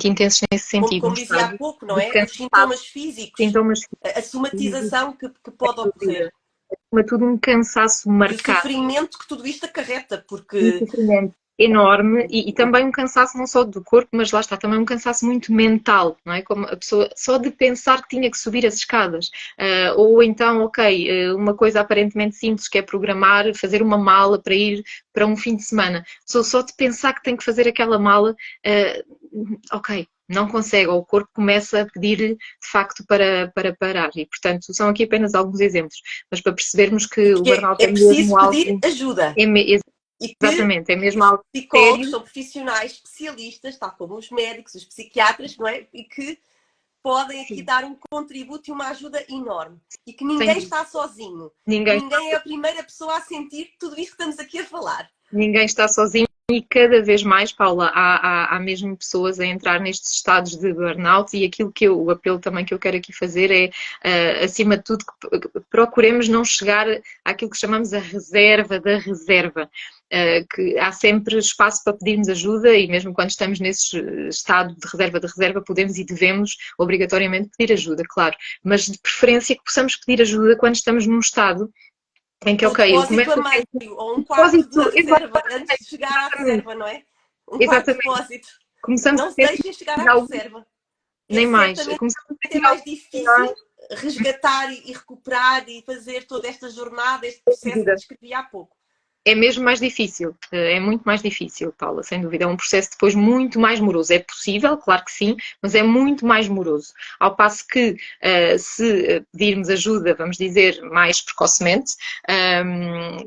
intensos nesse sentido. Como dizia há pouco, não é? Os sintomas físicos, a somatização que pode ocorrer. Acima de tudo um cansaço marcado. E o sofrimento que tudo isto acarreta, porque... Um sofrimento enorme e também um cansaço não só do corpo, mas lá está, também um cansaço muito mental, não é? Como a pessoa só de pensar que tinha que subir as escadas. Ou então, uma coisa aparentemente simples que é programar, fazer uma mala para ir para um fim de semana. Só de pensar que tem que fazer aquela mala, não consegue, ou o corpo começa a pedir de facto para parar. E, portanto, são aqui apenas alguns exemplos, mas para percebermos que o burnout é preciso pedir ajuda. Exatamente, é mesmo algo sério. Psicólogos são profissionais especialistas, tal como os médicos, os psiquiatras, não é? E que podem aqui dar um contributo e uma ajuda enorme. E que ninguém está sozinho. Ninguém é a primeira pessoa a sentir tudo isto que estamos aqui a falar. Ninguém está sozinho. E cada vez mais, Paula, há mesmo pessoas a entrar nestes estados de burnout e o apelo também que eu quero aqui fazer é, acima de tudo, que procuremos não chegar àquilo que chamamos a reserva da reserva. Que há sempre espaço para pedirmos ajuda e mesmo quando estamos nesse estado de reserva, podemos e devemos obrigatoriamente pedir ajuda, claro. Mas de preferência que possamos pedir ajuda quando estamos num estado em que, eu começo a meio, ou um quarto de reserva, antes de chegar à reserva, não é? Quarto de depósito. Começamos não se deixem chegar à reserva. Nem mais. É mais difícil resgatar e recuperar e fazer toda esta jornada, este processo que descrevi há pouco. É mesmo mais difícil, é muito mais difícil, Paula, sem dúvida. É um processo depois muito mais moroso. É possível, claro que sim, mas é muito mais moroso. Ao passo que, se pedirmos ajuda, vamos dizer, mais precocemente,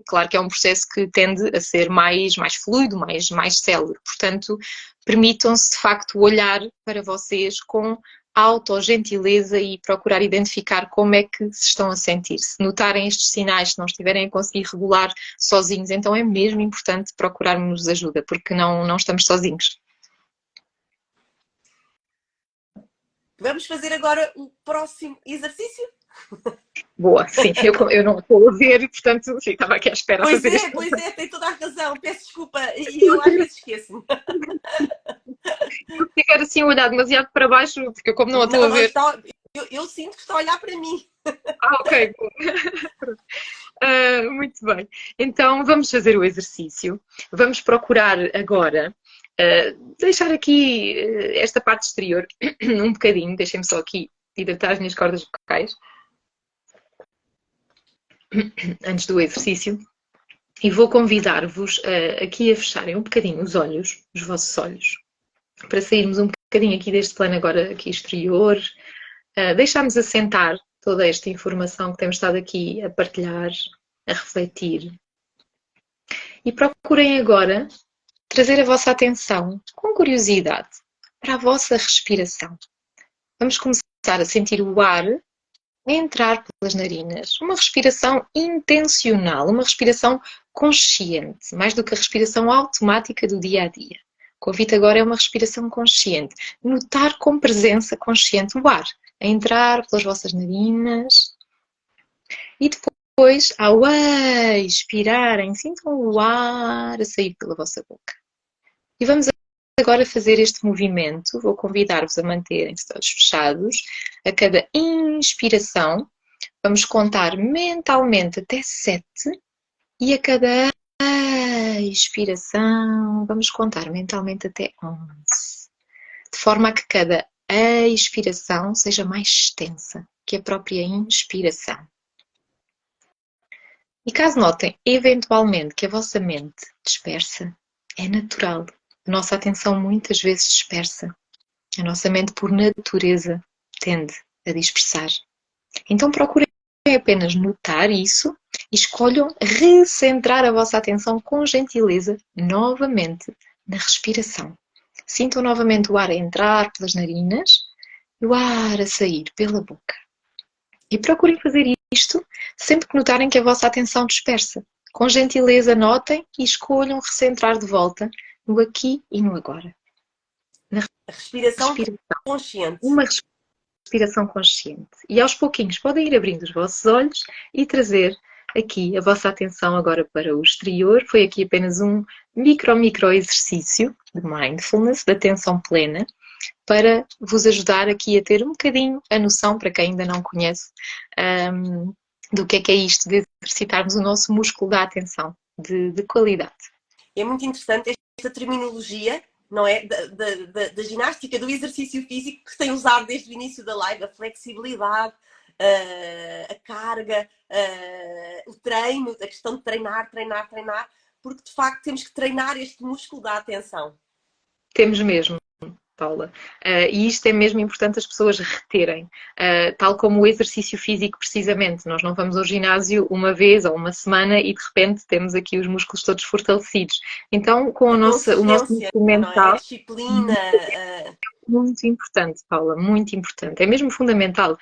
claro que é um processo que tende a ser mais fluido, mais célere. Portanto, permitam-se, de facto, olhar para vocês com autogentileza e procurar identificar como é que se estão a sentir. Se notarem estes sinais, se não estiverem a conseguir regular sozinhos, então é mesmo importante procurarmos ajuda, porque não estamos sozinhos. Vamos fazer agora o próximo exercício? Boa, sim, eu não estou a ver e, portanto, sim, estava aqui à espera. Pois é, tem toda a razão, peço desculpa, e eu às vezes esqueço-me. Se tiver assim a olhar demasiado para baixo, porque eu como não a estou a ver... Eu sinto que está a olhar para mim. Ok, muito bem. Então, vamos fazer o exercício. Vamos procurar agora deixar aqui esta parte exterior um bocadinho. Deixem-me só aqui hidratar as minhas cordas vocais antes do exercício. E vou convidar-vos aqui a fecharem um bocadinho os vossos olhos, para sairmos um bocadinho aqui deste plano agora aqui exterior, deixarmos assentar toda esta informação que temos estado aqui a partilhar, a refletir. E procurem agora trazer a vossa atenção, com curiosidade, para a vossa respiração. Vamos começar a sentir o ar entrar pelas narinas. Uma respiração intencional, uma respiração consciente, mais do que a respiração automática do dia a dia. O convite agora é uma respiração consciente. Notar com presença consciente o ar a entrar pelas vossas narinas. E depois, ao expirarem, sintam o ar a sair pela vossa boca. E vamos agora fazer este movimento. Vou convidar-vos a manterem-se todos fechados. A cada inspiração, vamos contar mentalmente até 7 e a cada expiração, vamos contar mentalmente até 11. De forma a que cada expiração seja mais extensa que a própria inspiração. E caso notem, eventualmente, que a vossa mente dispersa, é natural. A nossa atenção muitas vezes dispersa. A nossa mente, por natureza, tende a dispersar. Então procurem apenas notar isso e escolham recentrar a vossa atenção com gentileza novamente na respiração. Sintam novamente o ar a entrar pelas narinas e o ar a sair pela boca. E procurem fazer isto sempre que notarem que a vossa atenção dispersa. Com gentileza notem e escolham recentrar de volta no aqui e no agora. Na respiração consciente. Uma respiração consciente. E aos pouquinhos podem ir abrindo os vossos olhos e trazer aqui a vossa atenção agora para o exterior. Foi aqui apenas um micro exercício de mindfulness, de atenção plena, para vos ajudar aqui a ter um bocadinho a noção, para quem ainda não conhece, do que é isto de exercitarmos o nosso músculo da atenção, de qualidade. É muito interessante esta terminologia, não é? Da ginástica, do exercício físico que se tem usado desde o início da live, a flexibilidade, a carga, o treino, a questão de treinar, porque de facto temos que treinar este músculo da atenção. Temos mesmo, Paula. E isto é mesmo importante as pessoas reterem. Tal como o exercício físico, precisamente. Nós não vamos ao ginásio uma vez ou uma semana e de repente temos aqui os músculos todos fortalecidos. Então, com o nosso músculo mental... A disciplina... Muito importante, Paula, muito importante. É mesmo fundamental.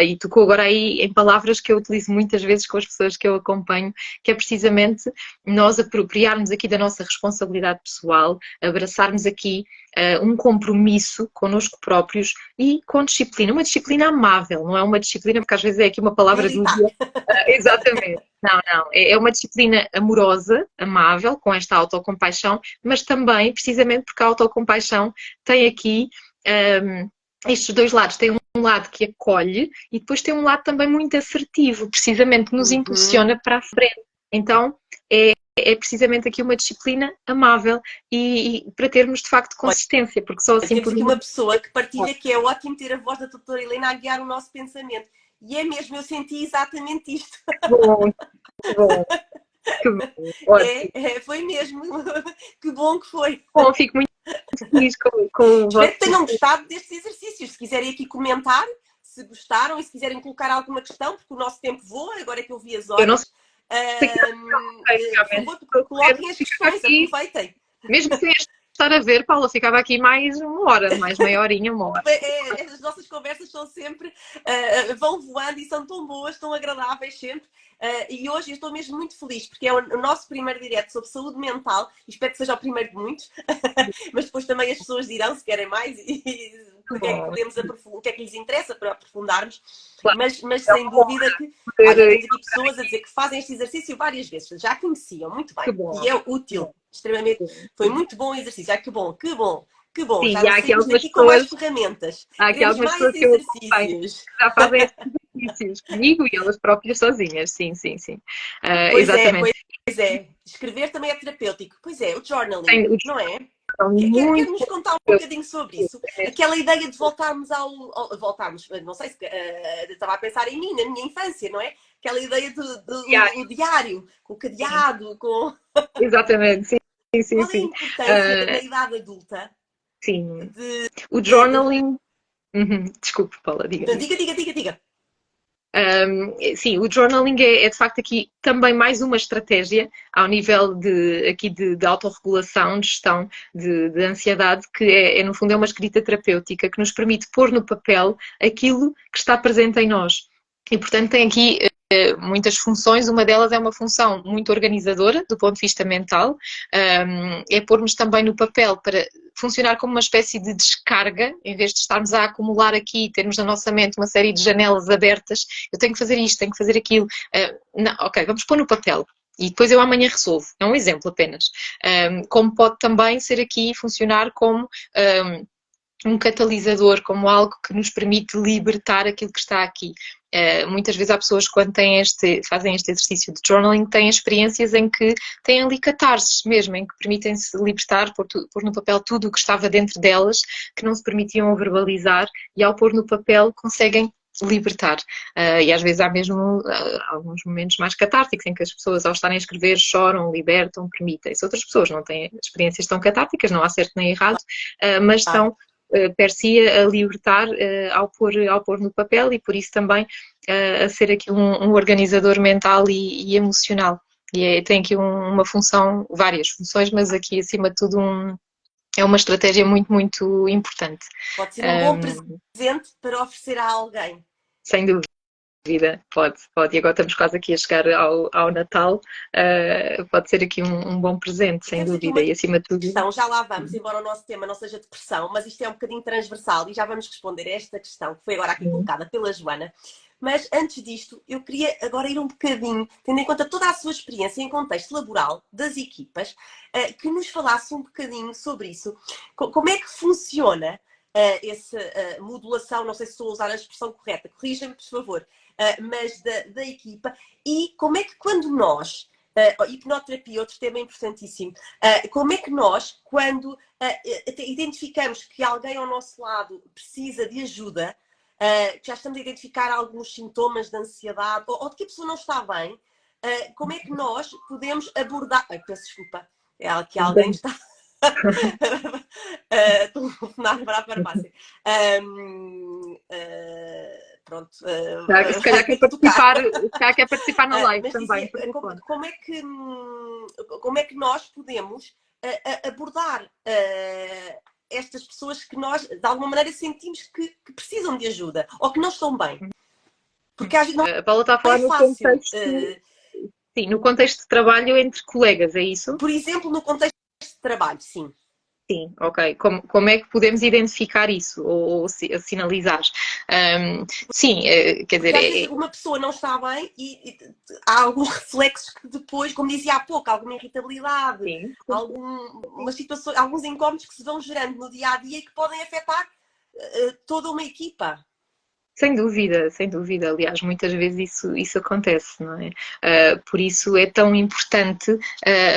E tocou agora aí em palavras que eu utilizo muitas vezes com as pessoas que eu acompanho, que é precisamente nós apropriarmos aqui da nossa responsabilidade pessoal, abraçarmos aqui um compromisso connosco próprios e com disciplina. Uma disciplina amável, não é uma disciplina, porque às vezes é aqui uma palavra do dia. Exatamente. Não. É uma disciplina amorosa, amável, com esta autocompaixão, mas também, precisamente porque a autocompaixão tem aqui estes dois lados. Tem um lado que acolhe e depois tem um lado também muito assertivo, precisamente que nos impulsiona para a frente. Então, é precisamente aqui uma disciplina amável e para termos, de facto, consistência, porque só assim temos aqui uma pessoa que partilha que é ótimo ter a voz da doutora Helena a guiar o nosso pensamento. E é mesmo, eu senti exatamente isto. Bom. Foi mesmo. Que bom que foi. Bom, fico muito feliz com Espero que tenham gostado destes exercícios. Se quiserem aqui comentar, se gostaram e se quiserem colocar alguma questão, porque o nosso tempo voa, agora é que eu vi as horas. Coloquem as questões, aproveitem. Mesmo sem estar a ver, Paula, ficava aqui mais uma hora, mais meia horinha, uma hora. As nossas conversas são sempre, vão voando e são tão boas, tão agradáveis sempre. E hoje eu estou mesmo muito feliz, porque é o nosso primeiro direto sobre saúde mental, e espero que seja o primeiro de muitos, mas depois também as pessoas dirão se querem mais e o que é que podemos aprofundar, o que é que lhes interessa para aprofundarmos. Claro. Mas sem dúvida que temos aqui pessoas a dizer que fazem este exercício várias vezes, já conheciam muito bem, e é útil, extremamente. Foi muito bom o exercício. Que bom. Sim, já há aqui algumas com mais ferramentas. Há aqui algumas mais pessoas exercícios. Que já fazem estes exercícios comigo e elas próprias sozinhas. Sim. Exatamente. Pois é. Escrever também é terapêutico. Pois é, o journaling, não é? Quer-nos contar um bocadinho sobre isso? Aquela ideia de voltarmos voltarmos, não sei se estava a pensar em mim, na minha infância, não é? Aquela ideia do diário, com o cadeado, com... Exatamente, sim. Qual é a importância na idade adulta? Sim. O journaling Desculpe, Paula, diga, Então, diga. diga. Sim, o journaling é de facto aqui também mais uma estratégia ao nível de autorregulação, de gestão de ansiedade, que no fundo é uma escrita terapêutica que nos permite pôr no papel aquilo que está presente em nós. E portanto tem aqui muitas funções, uma delas é uma função muito organizadora do ponto de vista mental, é pôr-nos também no papel para funcionar como uma espécie de descarga, em vez de estarmos a acumular aqui, termos na nossa mente uma série de janelas abertas, eu tenho que fazer isto, tenho que fazer aquilo, não, ok, vamos pôr no papel. E depois eu amanhã resolvo. É um exemplo apenas. Como pode também ser aqui funcionar como um catalisador, como algo que nos permite libertar aquilo que está aqui. Muitas vezes há pessoas que quando fazem este exercício de journaling têm experiências em que têm ali catarses mesmo, em que permitem-se libertar, pôr no papel tudo o que estava dentro delas, que não se permitiam verbalizar, e ao pôr no papel conseguem libertar. E às vezes há mesmo alguns momentos mais catárticos em que as pessoas, ao estarem a escrever, choram, libertam, permitem-se. Outras pessoas não têm experiências tão catárticas, não há certo nem errado, mas estão per si a libertar ao pôr no papel, e por isso também a ser aqui um organizador mental e emocional. E tem aqui uma função, várias funções, mas aqui acima de tudo é uma estratégia muito, muito importante. Pode ser um bom presente para oferecer a alguém. Sem dúvida. Pode. E agora estamos quase aqui a chegar ao Natal, pode ser aqui um bom presente, sem dúvida, e acima de tudo... Questão, já lá vamos, embora o nosso tema não seja depressão, mas isto é um bocadinho transversal e já vamos responder a esta questão que foi agora aqui colocada pela Joana. Mas antes disto, eu queria agora ir um bocadinho, tendo em conta toda a sua experiência em contexto laboral das equipas, que nos falasse um bocadinho sobre isso. Como é que funciona essa modulação, não sei se estou a usar a expressão correta, corrija-me por favor, mas da equipa, e como é que quando nós, hipnoterapia, outro tema importantíssimo, como é que nós, quando identificamos que alguém ao nosso lado precisa de ajuda, já estamos a identificar alguns sintomas de ansiedade, ou de que a pessoa não está bem, como é que nós podemos abordar... peço desculpa, é que alguém está... Estou a telefonar para a farmácia. Pronto. Se calhar quer participar na live também. Como é que nós podemos abordar estas pessoas que nós, de alguma maneira, sentimos que precisam de ajuda ou que não estão bem? Porque às vezes não a Paula está a falar no contexto, sim, no contexto de trabalho entre colegas, é isso? Por exemplo, no contexto de trabalho, sim. Sim, ok. Como é que podemos identificar isso ou sinalizar? Sim, quer dizer... Porque às vezes uma pessoa não está bem e há alguns reflexos que depois, como dizia há pouco, alguma irritabilidade, alguns incómodos que se vão gerando no dia-a-dia e que podem afetar toda uma equipa. Sem dúvida. Aliás, muitas vezes isso acontece, não é? Por isso é tão importante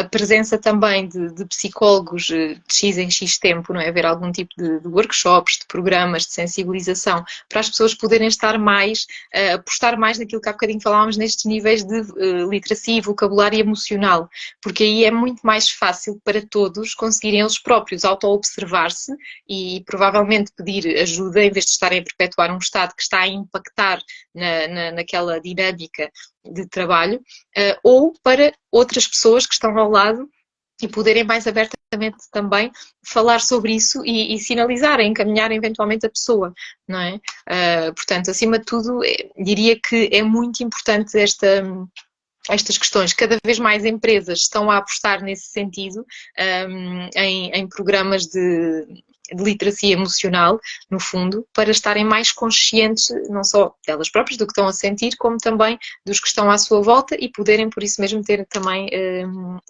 a presença também de psicólogos de X em X tempo, não é? Haver algum tipo de workshops, de programas de sensibilização, para as pessoas poderem estar mais, apostar mais naquilo que há bocadinho falávamos, nestes níveis de literacia e vocabulário emocional, porque aí é muito mais fácil para todos conseguirem eles próprios auto-observar-se e provavelmente pedir ajuda, em vez de estarem a perpetuar um estado que está a impactar naquela dinâmica de trabalho, ou para outras pessoas que estão ao lado e poderem mais abertamente também falar sobre isso e sinalizarem, encaminharem eventualmente a pessoa, não é? Portanto, acima de tudo, diria que é muito importante estas questões. Cada vez mais empresas estão a apostar nesse sentido, em programas de literacia emocional, no fundo, para estarem mais conscientes, não só delas próprias, do que estão a sentir, como também dos que estão à sua volta e poderem, por isso mesmo, ter também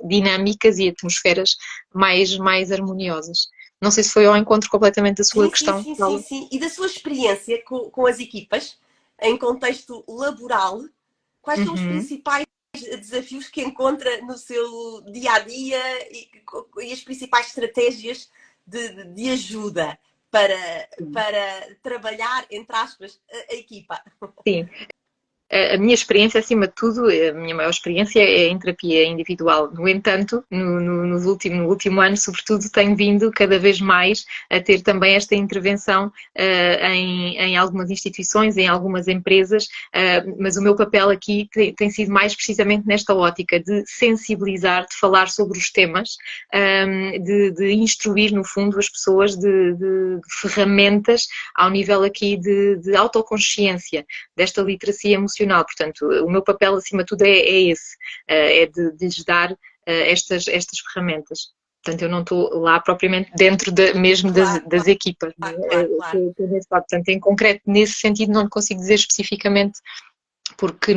dinâmicas e atmosferas mais harmoniosas. Não sei se foi ao encontro completamente da sua questão. Sim. E da sua experiência com as equipas, em contexto laboral, quais são os principais desafios que encontra no seu dia-a-dia e as principais estratégias de ajuda para trabalhar, entre aspas, a equipa? Sim. a minha experiência, acima de tudo, a minha maior experiência é em terapia individual. No entanto, no último ano, sobretudo, tenho vindo cada vez mais a ter também esta intervenção em algumas instituições, em algumas empresas, mas o meu papel aqui tem sido mais precisamente nesta ótica de sensibilizar, de falar sobre os temas, de instruir, no fundo, as pessoas de ferramentas ao nível aqui de autoconsciência, desta literacia emocional. Portanto, o meu papel, acima de tudo, é esse, é de lhes dar estas ferramentas. Portanto, eu não estou lá propriamente dentro mesmo das equipas. Claro. Portanto, em concreto, nesse sentido, não lhe consigo dizer especificamente, porque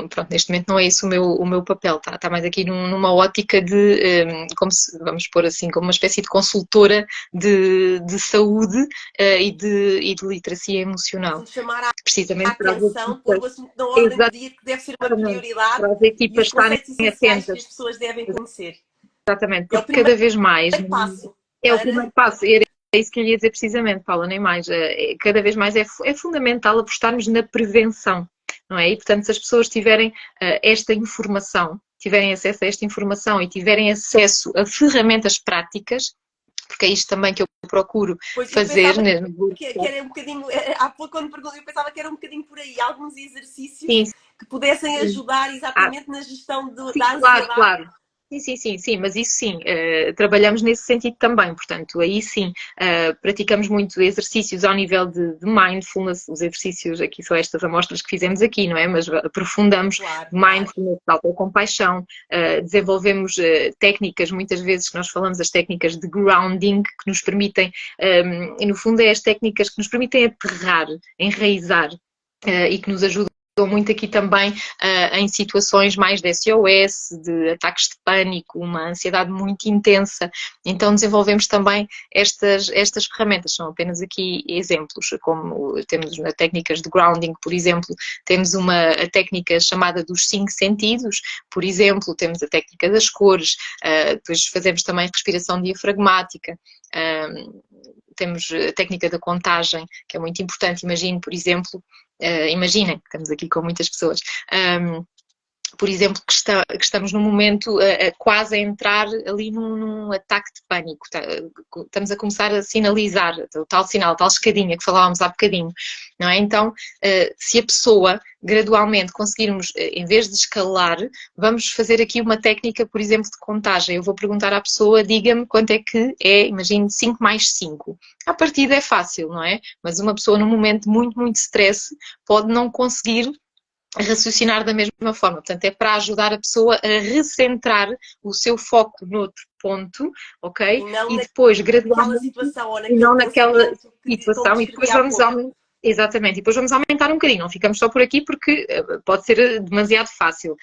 pronto, neste momento não é esse o meu papel, está mais aqui numa ótica como se, vamos pôr assim, como uma espécie de consultora de saúde e de literacia emocional. Chamar a Precisamente atenção, pôr o assunto na ordem do dia, que deve ser uma prioridade, para as equipas e os conceitos estarem essenciais atentas. que as pessoas devem conhecer. Exatamente, porque cada vez mais é o primeiro passo. É isso que eu ia dizer precisamente, Paula, nem mais. Cada vez mais é fundamental apostarmos na prevenção, não é? E, portanto, se as pessoas tiverem esta informação, tiverem acesso a esta informação e tiverem acesso a ferramentas práticas, porque é isto também que eu procuro fazer. Que era um bocadinho, há pouco quando perguntei, eu pensava que era um bocadinho por aí, alguns exercícios que pudessem ajudar exatamente na gestão da ansiedade. Claro. Sim, mas isso sim, trabalhamos nesse sentido também, portanto, aí sim, praticamos muito exercícios ao nível de mindfulness, os exercícios, aqui são estas amostras que fizemos aqui, não é? Mas aprofundamos mindfulness, autocompaixão, desenvolvemos técnicas, muitas vezes que nós falamos, as técnicas de grounding, que nos permitem, e no fundo é as técnicas que nos permitem aterrar, enraizar, e que nos ajudam muito aqui também em situações mais de SOS, de ataques de pânico, uma ansiedade muito intensa. Então desenvolvemos também estas ferramentas, são apenas aqui exemplos, como temos nas técnicas de grounding, por exemplo, temos a técnica chamada dos 5 sentidos, por exemplo, temos a técnica das cores, depois fazemos também respiração diafragmática, temos a técnica da contagem, que é muito importante. Imagine, por exemplo, imaginem, estamos aqui com muitas pessoas, por exemplo, que estamos num momento quase a entrar ali num ataque de pânico. Estamos a começar a sinalizar o tal sinal, a tal escadinha que falávamos há bocadinho, não é? Então, se a pessoa gradualmente conseguirmos, em vez de escalar, vamos fazer aqui uma técnica, por exemplo, de contagem. Eu vou perguntar à pessoa, diga-me quanto é que é, imagine 5 mais 5. À partida é fácil, não é? Mas uma pessoa num momento de muito stress pode não conseguir raciocinar da mesma forma. Portanto, é para ajudar a pessoa a recentrar o seu foco noutro ponto, ok? E depois, gradualmente, e não naquela situação, e depois vamos aumentar. Exatamente, e depois vamos aumentar um bocadinho, não ficamos só por aqui porque pode ser demasiado fácil.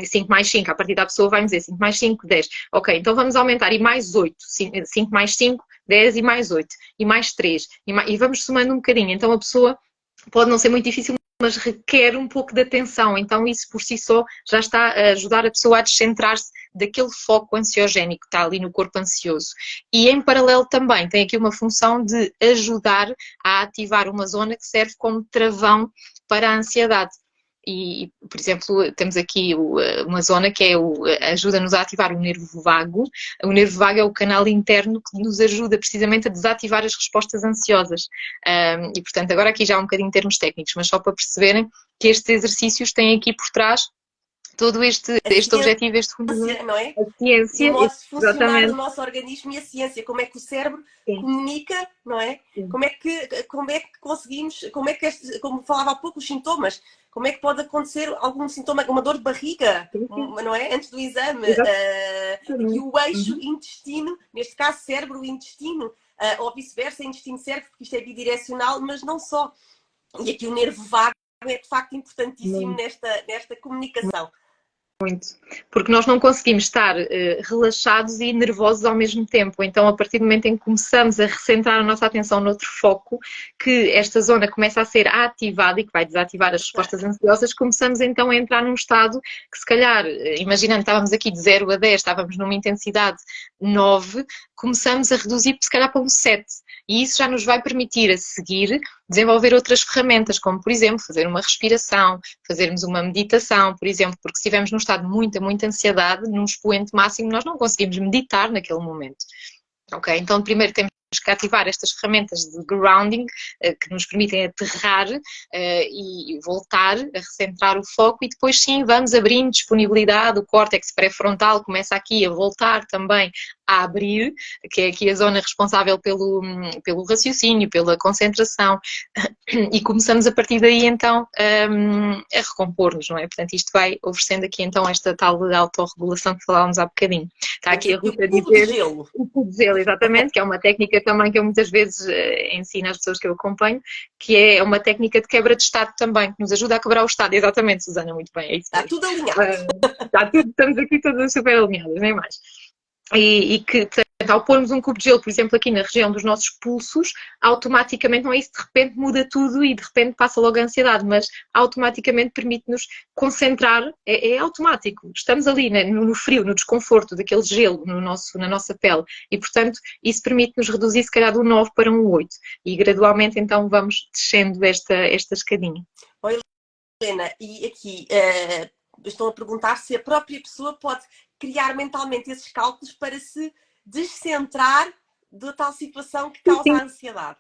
5 mais 5, a partir da pessoa vai-me dizer 5 mais 5, 10. Ok, então vamos aumentar e mais 8, 5 mais 5, 10 e mais 8, e mais 3, e vamos somando um bocadinho. Então a pessoa pode não ser muito difícil, mas requer um pouco de atenção, então isso por si só já está a ajudar a pessoa a descentrar-se daquele foco ansiogénico que está ali no corpo ansioso. E em paralelo também tem aqui uma função de ajudar a ativar uma zona que serve como travão para a ansiedade. E, por exemplo, temos aqui uma zona que ajuda-nos a ativar o nervo vago. O nervo vago é o canal interno que nos ajuda precisamente a desativar as respostas ansiosas. E, portanto, agora aqui já há um bocadinho de termos técnicos, mas só para perceberem que estes exercícios têm aqui por trás todo este objetivo, este fundamento, não é? A ciência, o modo de funcionar exatamente. do nosso organismo e a ciência, como é que o cérebro comunica, não é? Como é que conseguimos, como falava há pouco, os sintomas, como é que pode acontecer algum sintoma, uma dor de barriga, não é? Antes do exame, e o eixo intestino, neste caso cérebro-intestino, ou vice-versa, intestino-cérebro, porque isto é bidirecional, mas não só. E aqui o nervo vago é de facto importantíssimo nesta comunicação. Muito, porque nós não conseguimos estar relaxados e nervosos ao mesmo tempo, então a partir do momento em que começamos a recentrar a nossa atenção noutro foco, que esta zona começa a ser ativada e que vai desativar as respostas ansiosas, começamos então a entrar num estado que se calhar, imaginando estávamos aqui de 0 a 10, estávamos numa intensidade 9, começamos a reduzir se calhar para um 7, e isso já nos vai permitir a seguir desenvolver outras ferramentas, como por exemplo, fazer uma respiração, fazermos uma meditação, por exemplo, porque se estivermos num estado de muita ansiedade, num expoente máximo, nós não conseguimos meditar naquele momento. Ok? Então, primeiro temos que ativar estas ferramentas de grounding que nos permitem aterrar e voltar a recentrar o foco e depois sim vamos abrindo disponibilidade, o córtex pré-frontal começa aqui a voltar também a abrir, que é aqui a zona responsável pelo raciocínio, pela concentração e começamos a partir daí então a recompor-nos, não é? Portanto isto vai oferecendo aqui então esta tal autorregulação que falávamos há bocadinho. Está aqui a Ruta a dizer o cubo de gelo, exatamente, que é uma técnica também que eu muitas vezes ensino às pessoas que eu acompanho, que é uma técnica de quebra de estado também, que nos ajuda a quebrar o estado. Exatamente, Susana, muito bem. É isso. Está tudo alinhado. Está tudo, estamos aqui todas super alinhadas, nem mais. E que, portanto, ao pormos um cubo de gelo, por exemplo, aqui na região dos nossos pulsos, automaticamente, não é isso, de repente muda tudo e de repente passa logo a ansiedade, mas automaticamente permite-nos concentrar, é automático. Estamos ali né, no frio, no desconforto daquele gelo na nossa pele e, portanto, isso permite-nos reduzir se calhar do 9 para um 8 e gradualmente então vamos descendo esta escadinha. Oi, Helena, e aqui estão a perguntar se a própria pessoa pode criar mentalmente esses cálculos para se descentrar da tal situação que causa a ansiedade.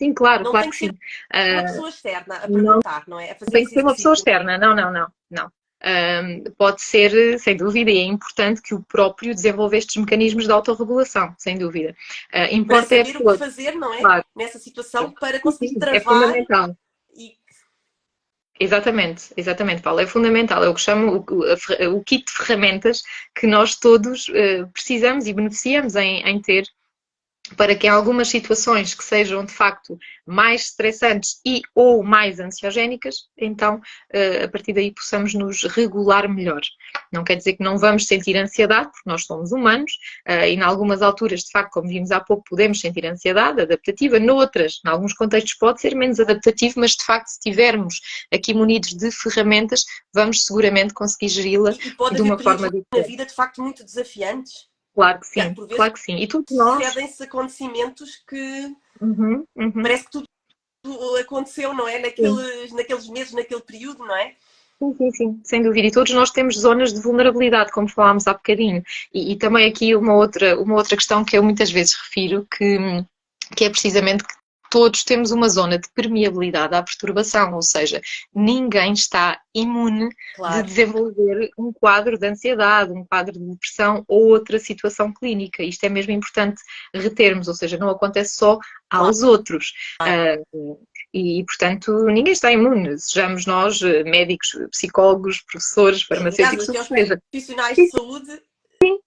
Sim, claro, não claro tem que sim. Não uma pessoa externa a perguntar, não é? A fazer tem que ser uma pessoa externa, não. Pode ser, sem dúvida, e é importante que o próprio desenvolva estes mecanismos de autorregulação, sem dúvida. Para saber o que fazer, não é? Claro. Nessa situação, para conseguir travar. É fundamental. E... Exatamente, Paula, é fundamental. É o que chamo o kit de ferramentas que nós todos precisamos e beneficiamos em ter para que em algumas situações que sejam de facto mais estressantes e ou mais ansiogénicas, então a partir daí possamos nos regular melhor. Não quer dizer que não vamos sentir ansiedade, porque nós somos humanos e em algumas alturas, de facto, como vimos há pouco, podemos sentir ansiedade adaptativa, noutras, em alguns contextos pode ser menos adaptativo, mas de facto se estivermos aqui munidos de ferramentas, vamos seguramente conseguir geri-la de uma forma diferente. Na vida de facto muito desafiantes. Claro que sim, claro que sim. E tudo nós... Sucedem-se acontecimentos que parece que tudo aconteceu, não é? Naqueles meses, naquele período, não é? Sim, sem dúvida. E todos nós temos zonas de vulnerabilidade, como falámos há bocadinho. E também aqui uma outra questão que eu muitas vezes refiro, que é precisamente que todos temos uma zona de permeabilidade à perturbação, ou seja, ninguém está imune de desenvolver um quadro de ansiedade, um quadro de depressão ou outra situação clínica. Isto é mesmo importante retermos, ou seja, não acontece só aos outros. E, portanto, ninguém está imune, sejamos nós médicos, psicólogos, professores, farmacêuticos, ou seja. Profissionais de saúde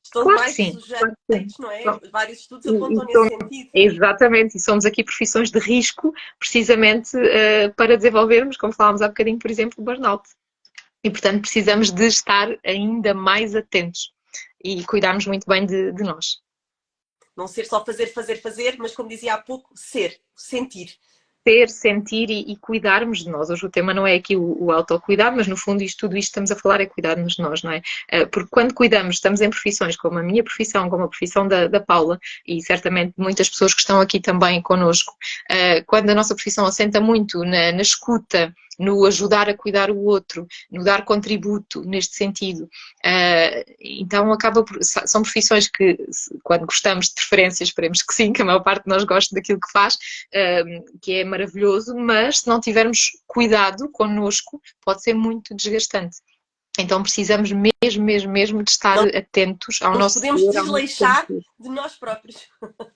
estão mais sujeitos, não é? Vários estudos apontam nesse sentido. Exatamente, e somos aqui profissões de risco, precisamente para desenvolvermos, como falámos há bocadinho, por exemplo, o burnout. E, portanto, precisamos de estar ainda mais atentos e cuidarmos muito bem de nós. Não ser só fazer, mas como dizia há pouco, sentir. Sentir e cuidarmos de nós. Hoje o tema não é aqui o autocuidar, mas no fundo tudo isto estamos a falar é cuidarmos de nós, não é? Porque quando cuidamos, estamos em profissões como a minha profissão, como a profissão da Paula e certamente muitas pessoas que estão aqui também connosco, quando a nossa profissão assenta muito na escuta, no ajudar a cuidar o outro, no dar contributo neste sentido. Então são profissões que, quando gostamos de preferência, esperemos que sim, que a maior parte de nós gosta daquilo que faz, que é maravilhoso, mas se não tivermos cuidado connosco, pode ser muito desgastante. Então precisamos mesmo de estar atentos ao nosso ser. Não podemos desleixar de nós próprios.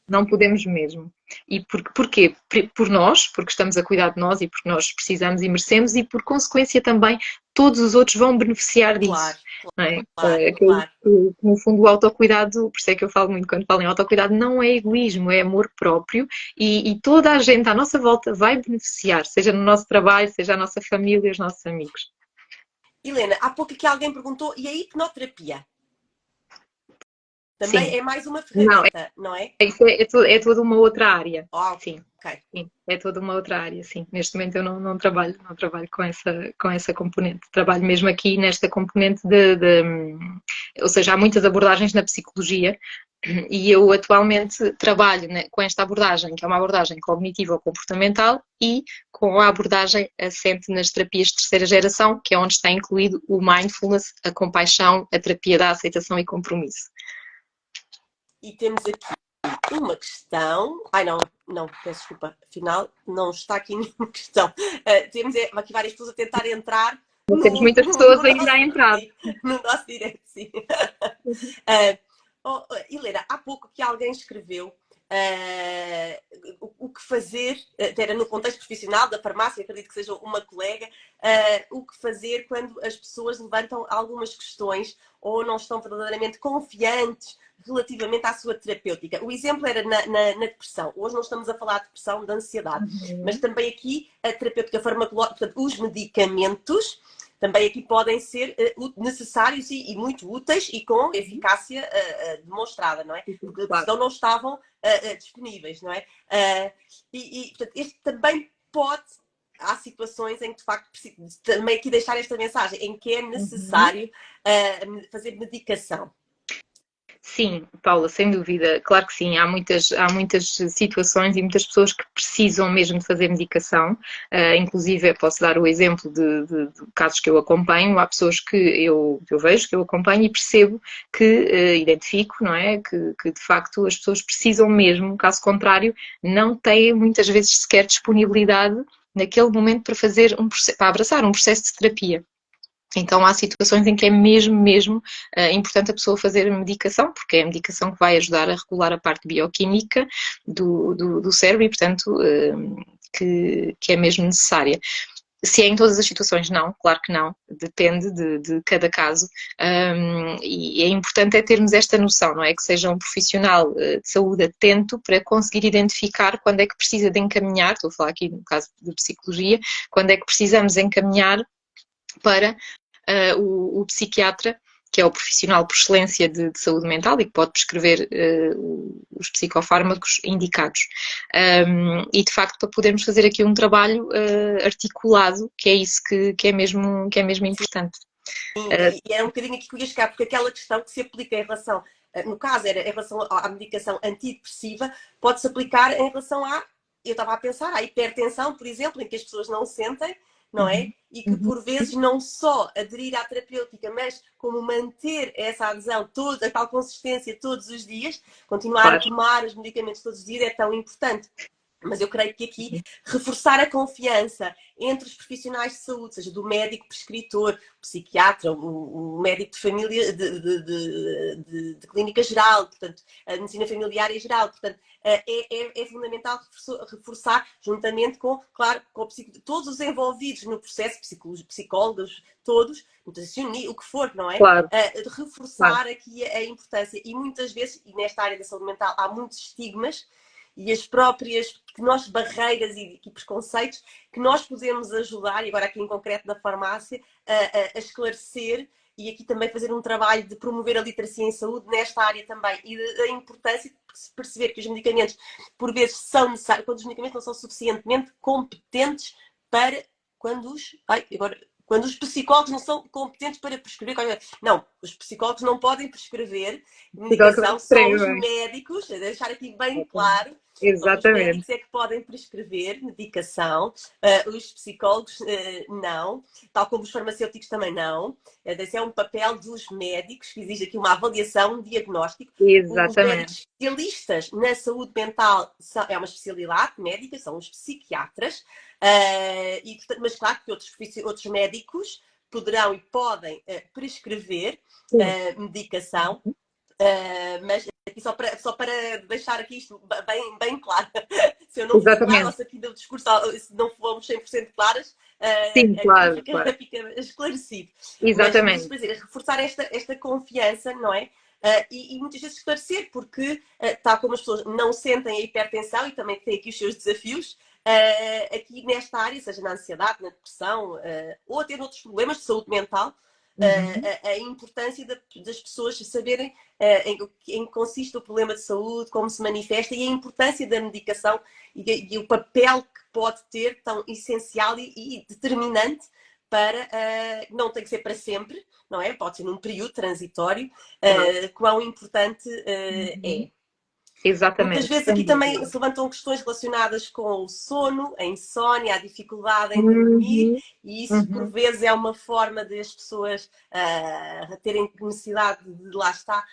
Não podemos mesmo. E porquê? Por nós, porque estamos a cuidar de nós e porque nós precisamos e merecemos e por consequência também todos os outros vão beneficiar disso. Claro. No fundo o autocuidado, por isso é que eu falo muito quando falo em autocuidado, não é egoísmo, é amor próprio e toda a gente à nossa volta vai beneficiar, seja no nosso trabalho, seja a nossa família, os nossos amigos. Helena, há pouco aqui alguém perguntou, e a hipnoterapia? Também é mais uma ferramenta, não é? Isso é toda uma outra área. Sim. Okay. Sim, é toda uma outra área, sim. Neste momento eu não trabalho com essa componente. Trabalho mesmo aqui nesta componente ou seja, há muitas abordagens na psicologia E eu atualmente trabalho, né, com esta abordagem, que é uma abordagem cognitivo-comportamental, e com a abordagem assente nas terapias de terceira geração, que é onde está incluído o mindfulness, a compaixão, a terapia da aceitação e compromisso. E temos aqui uma questão. Ai, não, peço desculpa. Afinal, não está aqui nenhuma questão. Temos aqui várias pessoas a tentar entrar Temos muitas pessoas ainda a entrar. no nosso direto, sim. Helena, há pouco que alguém escreveu o que fazer, era no contexto profissional da farmácia, acredito que seja uma colega, o que fazer quando as pessoas levantam algumas questões ou não estão verdadeiramente confiantes relativamente à sua terapêutica. O exemplo era na depressão. Hoje não estamos a falar de depressão, de ansiedade, mas também aqui a terapêutica farmacológica, portanto, os medicamentos, também aqui podem ser necessários e muito úteis e com eficácia demonstrada, não é? Porque senão não estavam disponíveis, não é? Portanto, este também pode... Há situações em que, de facto, também aqui deixar esta mensagem, em que é necessário fazer medicação. Sim, Paula, sem dúvida, claro que sim. Há muitas situações e muitas pessoas que precisam mesmo de fazer medicação. Inclusive, posso dar o exemplo de casos que eu acompanho. Há pessoas que eu vejo, que eu acompanho e percebo que identifico, não é? Que de facto as pessoas precisam mesmo, caso contrário, não têm muitas vezes sequer disponibilidade naquele momento para abraçar um processo de terapia. Então há situações em que é mesmo importante a pessoa fazer medicação, porque é a medicação que vai ajudar a regular a parte bioquímica do cérebro e, portanto, que é mesmo necessária. Se é em todas as situações, não, claro que não, depende de cada caso, e é importante termos esta noção, não é? Que seja um profissional de saúde atento para conseguir identificar quando é que precisa de encaminhar, estou a falar aqui no caso de psicologia, quando é que precisamos encaminhar para o psiquiatra, que é o profissional por excelência de saúde mental e que pode prescrever os psicofármacos indicados. E de facto para podermos fazer aqui um trabalho articulado, que é isso que é mesmo importante. E é um bocadinho aqui que eu ia chegar, porque aquela questão que se aplica em relação, no caso era em relação à medicação antidepressiva, pode-se aplicar em relação eu estava a pensar, à hipertensão, por exemplo, em que as pessoas não sentem, não é? E que por vezes não só aderir à terapêutica, mas como manter essa adesão, a tal consistência todos os dias, continuar a tomar os medicamentos todos os dias é tão importante. Mas eu creio que aqui reforçar a confiança entre os profissionais de saúde, seja do médico prescritor, o psiquiatra, o médico de família, de clínica geral, portanto, a medicina familiar em geral, portanto, é fundamental reforçar, juntamente com, claro, com todos os envolvidos no processo, psicólogos, todos, nutricionistas, o que for, não é? Claro. Reforçar aqui a importância. E muitas vezes, e nesta área da saúde mental, há muitos estigmas, e as próprias barreiras e preconceitos que nós podemos ajudar, e agora aqui em concreto na farmácia, a esclarecer e aqui também fazer um trabalho de promover a literacia em saúde nesta área também e da importância de perceber que os medicamentos por vezes são necessários, quando os medicamentos não são suficientemente competentes para quando os psicólogos não são competentes para prescrever. Não, os psicólogos não podem prescrever medicação, só os médicos, a deixar aqui bem claro. Exatamente. Os médicos é que podem prescrever medicação, os psicólogos não, tal como os farmacêuticos também não. Esse é um papel dos médicos, que exige aqui uma avaliação, um diagnóstico. Exatamente. Os médicos especialistas na saúde mental é uma especialidade médica, são os psiquiatras, mas claro que outros médicos poderão e podem prescrever medicação. Mas aqui só para deixar aqui isto bem claro, se eu não fui clara, ou se aqui no discurso se não fomos 100% claras, sim, claro, fica esclarecido. Exatamente. Mas, reforçar esta confiança, não é? E muitas vezes esclarecer, porque tal como as pessoas não sentem a hipertensão e também têm aqui os seus desafios, aqui nesta área, seja na ansiedade, na depressão, ou até noutros problemas de saúde mental, a importância das pessoas saberem em que consiste o problema de saúde, como se manifesta e a importância da medicação e o papel que pode ter tão essencial e determinante para, não tem que ser para sempre, não é? Pode ser num período transitório, quão importante é. Muitas Exatamente. vezes aqui também se levantam questões relacionadas com o sono, a insónia, a dificuldade em dormir, e isso por vezes é uma forma de as pessoas terem necessidade de, lá está,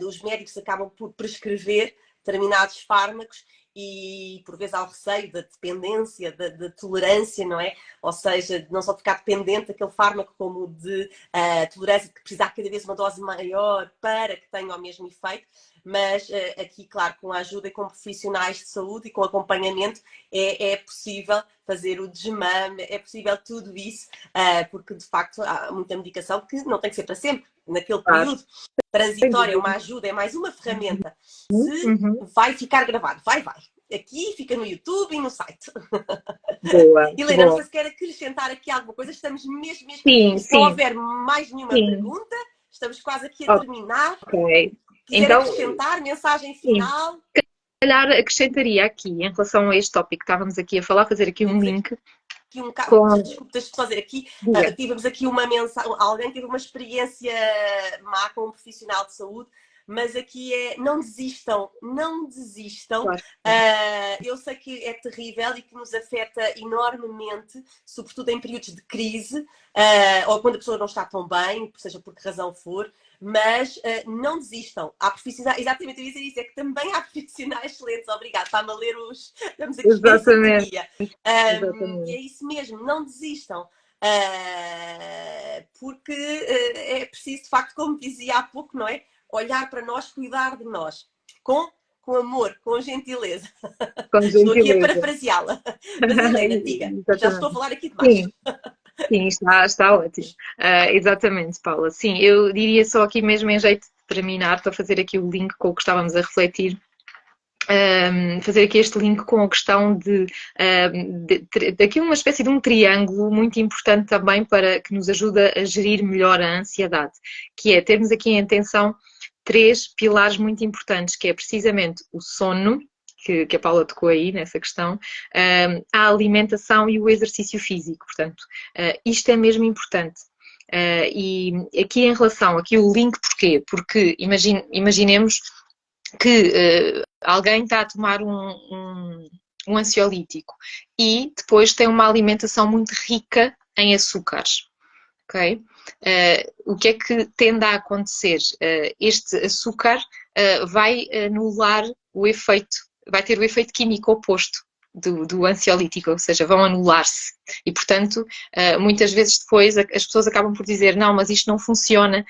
os médicos acabam por prescrever determinados fármacos e por vezes há o receio da dependência, da tolerância, não é? Ou seja, de não só ficar dependente daquele fármaco, como de tolerância, de precisar cada vez uma dose maior para que tenha o mesmo efeito. Mas aqui, claro, com a ajuda e com profissionais de saúde e com acompanhamento, é possível fazer o desmame, é possível tudo isso, porque de facto há muita medicação que não tem que ser para sempre, naquele período transitório, é uma ajuda, é mais uma ferramenta. Se vai ficar gravado, vai. Aqui fica no YouTube e no site. Boa. Helena, não sei se quer acrescentar aqui alguma coisa, estamos mesmo. Sim. Se não houver mais nenhuma pergunta, estamos quase aqui a terminar. Ok. Quiser acrescentar, mensagem final? Se calhar acrescentaria aqui, em relação a este tópico que estávamos aqui a falar, fazer aqui um link. Desculpe, deixa-me fazer aqui. Tivemos aqui uma mensagem, alguém teve uma experiência má com um profissional de saúde, mas aqui não desistam. Claro. Eu sei que é terrível e que nos afeta enormemente, sobretudo em períodos de crise, ou quando a pessoa não está tão bem, seja por que razão for. Mas não desistam. Há profissionais, exatamente, eu ia dizer isso, é que também há profissionais excelentes. Obrigada, está-me a ler estamos aqui exatamente. E é isso mesmo, não desistam. Porque é preciso, de facto, como dizia há pouco, não é? Olhar para nós, cuidar de nós. Com amor, com gentileza. Estou aqui a parafraseá-la. Mas Helena, diga, já estou a falar aqui demais. Sim, está ótimo. Exatamente, Paula. Sim, eu diria só aqui mesmo em jeito de terminar, para fazer aqui o link com o que estávamos a refletir, fazer aqui este link com a questão daqui uma espécie de um triângulo muito importante também para que nos ajuda a gerir melhor a ansiedade, que é termos aqui em atenção 3 pilares muito importantes, que é precisamente o sono, que a Paula tocou aí nessa questão, a alimentação e o exercício físico. Portanto, isto é mesmo importante. E aqui em relação, aqui o link porquê? Porque imaginemos que alguém está a tomar um ansiolítico e depois tem uma alimentação muito rica em açúcares. Okay? O que é que tende a acontecer? Este açúcar vai anular o efeito, vai ter o efeito químico oposto do ansiolítico, ou seja, vão anular-se. E, portanto, muitas vezes depois as pessoas acabam por dizer não, mas isto não funciona.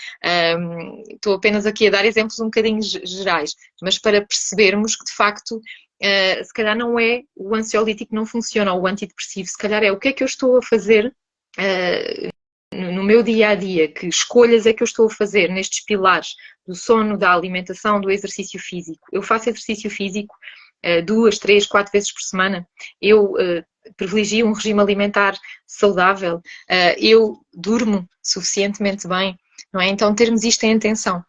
Estou apenas aqui a dar exemplos um bocadinho gerais, mas para percebermos que, de facto, se calhar não é o ansiolítico que não funciona, ou o antidepressivo, se calhar é o que é que eu estou a fazer no meu dia-a-dia, que escolhas é que eu estou a fazer nestes pilares do sono, da alimentação, do exercício físico. Eu faço exercício físico 2, 3, 4 vezes por semana. Eu privilegio um regime alimentar saudável. Eu durmo suficientemente bem, não é? Então termos isto em atenção.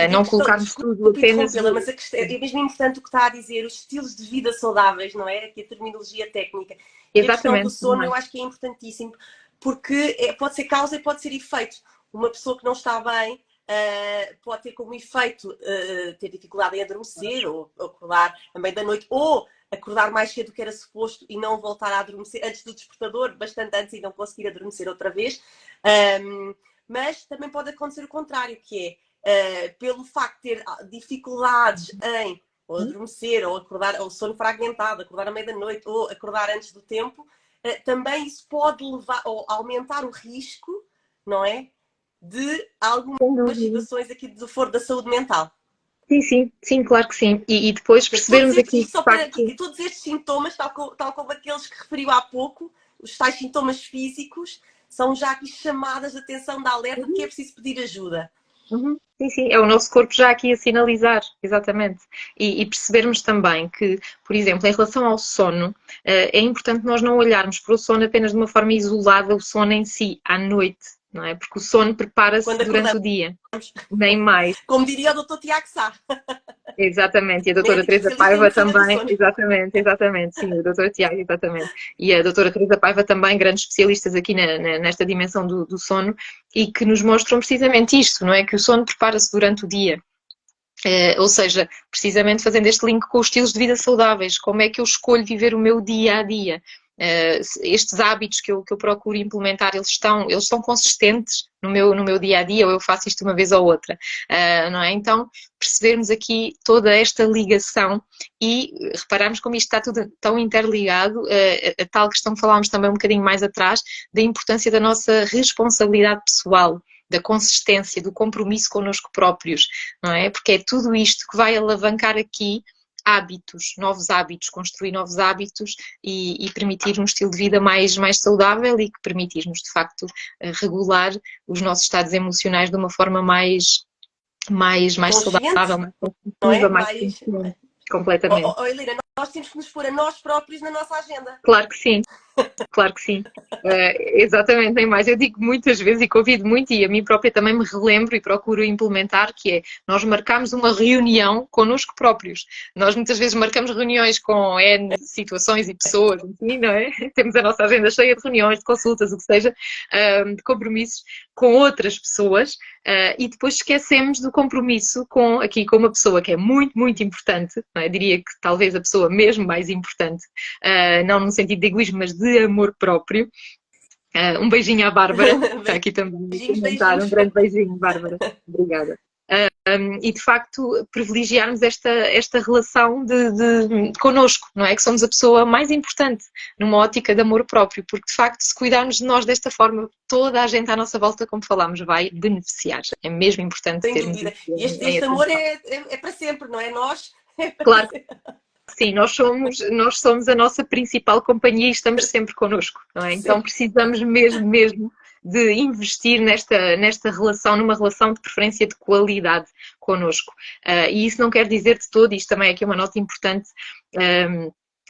Não colocarmos tudo apenas... Mas a questão, é mesmo importante o que está a dizer, os estilos de vida saudáveis, não é? Aqui a terminologia técnica. E a questão do sono eu acho que é importantíssimo, porque pode ser causa e pode ser efeito. Uma pessoa que não está bem pode ter como efeito ter dificuldade em adormecer, ou acordar à meia da noite, ou acordar mais cedo do que era suposto e não voltar a adormecer antes do despertador, bastante antes, e não conseguir adormecer outra vez. Mas também pode acontecer o contrário, que é pelo facto de ter dificuldades em ou adormecer, ou acordar, ou sono fragmentado, acordar à meia da noite, ou acordar antes do tempo, também isso pode levar ou aumentar o risco, não é? De algumas situações aqui do foro da saúde mental. Sim, claro que sim. E depois percebermos aqui... Só para todos estes sintomas, tal como aqueles que referiu há pouco, os tais sintomas físicos, são já aqui chamadas de atenção da alerta de que é preciso pedir ajuda. Sim, é o nosso corpo já aqui a sinalizar, exatamente. E percebermos também que, por exemplo, em relação ao sono, é importante nós não olharmos para o sono apenas de uma forma isolada, o sono em si, à noite, não é? Porque o sono prepara-se durante o dia, nem mais. Como diria o Dr. Tiago Sá. Exatamente, e a doutora Médico Teresa especialista em Paiva medicina do também, sono. exatamente, sim, o doutor Tiago, exatamente. E a doutora Teresa Paiva também, grandes especialistas aqui nesta dimensão do sono, e que nos mostram precisamente isto, não é? Que o sono prepara-se durante o dia. Ou seja, precisamente fazendo este link com os estilos de vida saudáveis, como é que eu escolho viver o meu dia a dia? Estes hábitos que eu procuro implementar, eles estão consistentes no meu dia a dia, ou eu faço isto uma vez ou outra, não é? Então, percebermos aqui toda esta ligação e repararmos como isto está tudo tão interligado, a tal questão que falámos também um bocadinho mais atrás, da importância da nossa responsabilidade pessoal, da consistência, do compromisso connosco próprios, não é? Porque é tudo isto que vai alavancar aqui novos hábitos, construir novos hábitos e permitir um estilo de vida mais saudável e que permitir-nos, de facto, regular os nossos estados emocionais de uma forma mais Consciente, saudável, mais não construtiva, é? mais Mais... consciente, completamente. Helena, nós temos que nos pôr a nós próprios na nossa agenda. Claro que sim. Claro que sim. Exatamente, nem mais. Eu digo muitas vezes e convido muito, e a mim própria também me relembro e procuro implementar, que é, nós marcamos uma reunião connosco próprios. Nós muitas vezes marcamos reuniões com N situações e pessoas, enfim, não é? Temos a nossa agenda cheia de reuniões, de consultas, o que seja, de compromissos com outras pessoas, e depois esquecemos do compromisso aqui com uma pessoa que é muito, muito importante, não é? Diria que talvez a pessoa mesmo mais importante, não no sentido de egoísmo, mas de amor próprio. Um beijinho à Bárbara, está aqui também a Beijinhos, comentar, um beijinhos. grande beijinho, Bárbara. Obrigada. E de facto privilegiarmos esta relação connosco, não é? Que somos a pessoa mais importante numa ótica de amor próprio, porque de facto se cuidarmos de nós desta forma, toda a gente à nossa volta, como falámos, vai beneficiar. É mesmo importante Sem termos dúvida. isso E em este amor atenção. é para sempre, não é? Nós. É para Claro sempre. que sim, nós somos a nossa principal companhia e estamos sempre connosco, não é? Então Sempre. precisamos mesmo de investir nesta relação, numa relação de preferência de qualidade connosco. E isso não quer dizer de todo, isto também é aqui uma nota importante,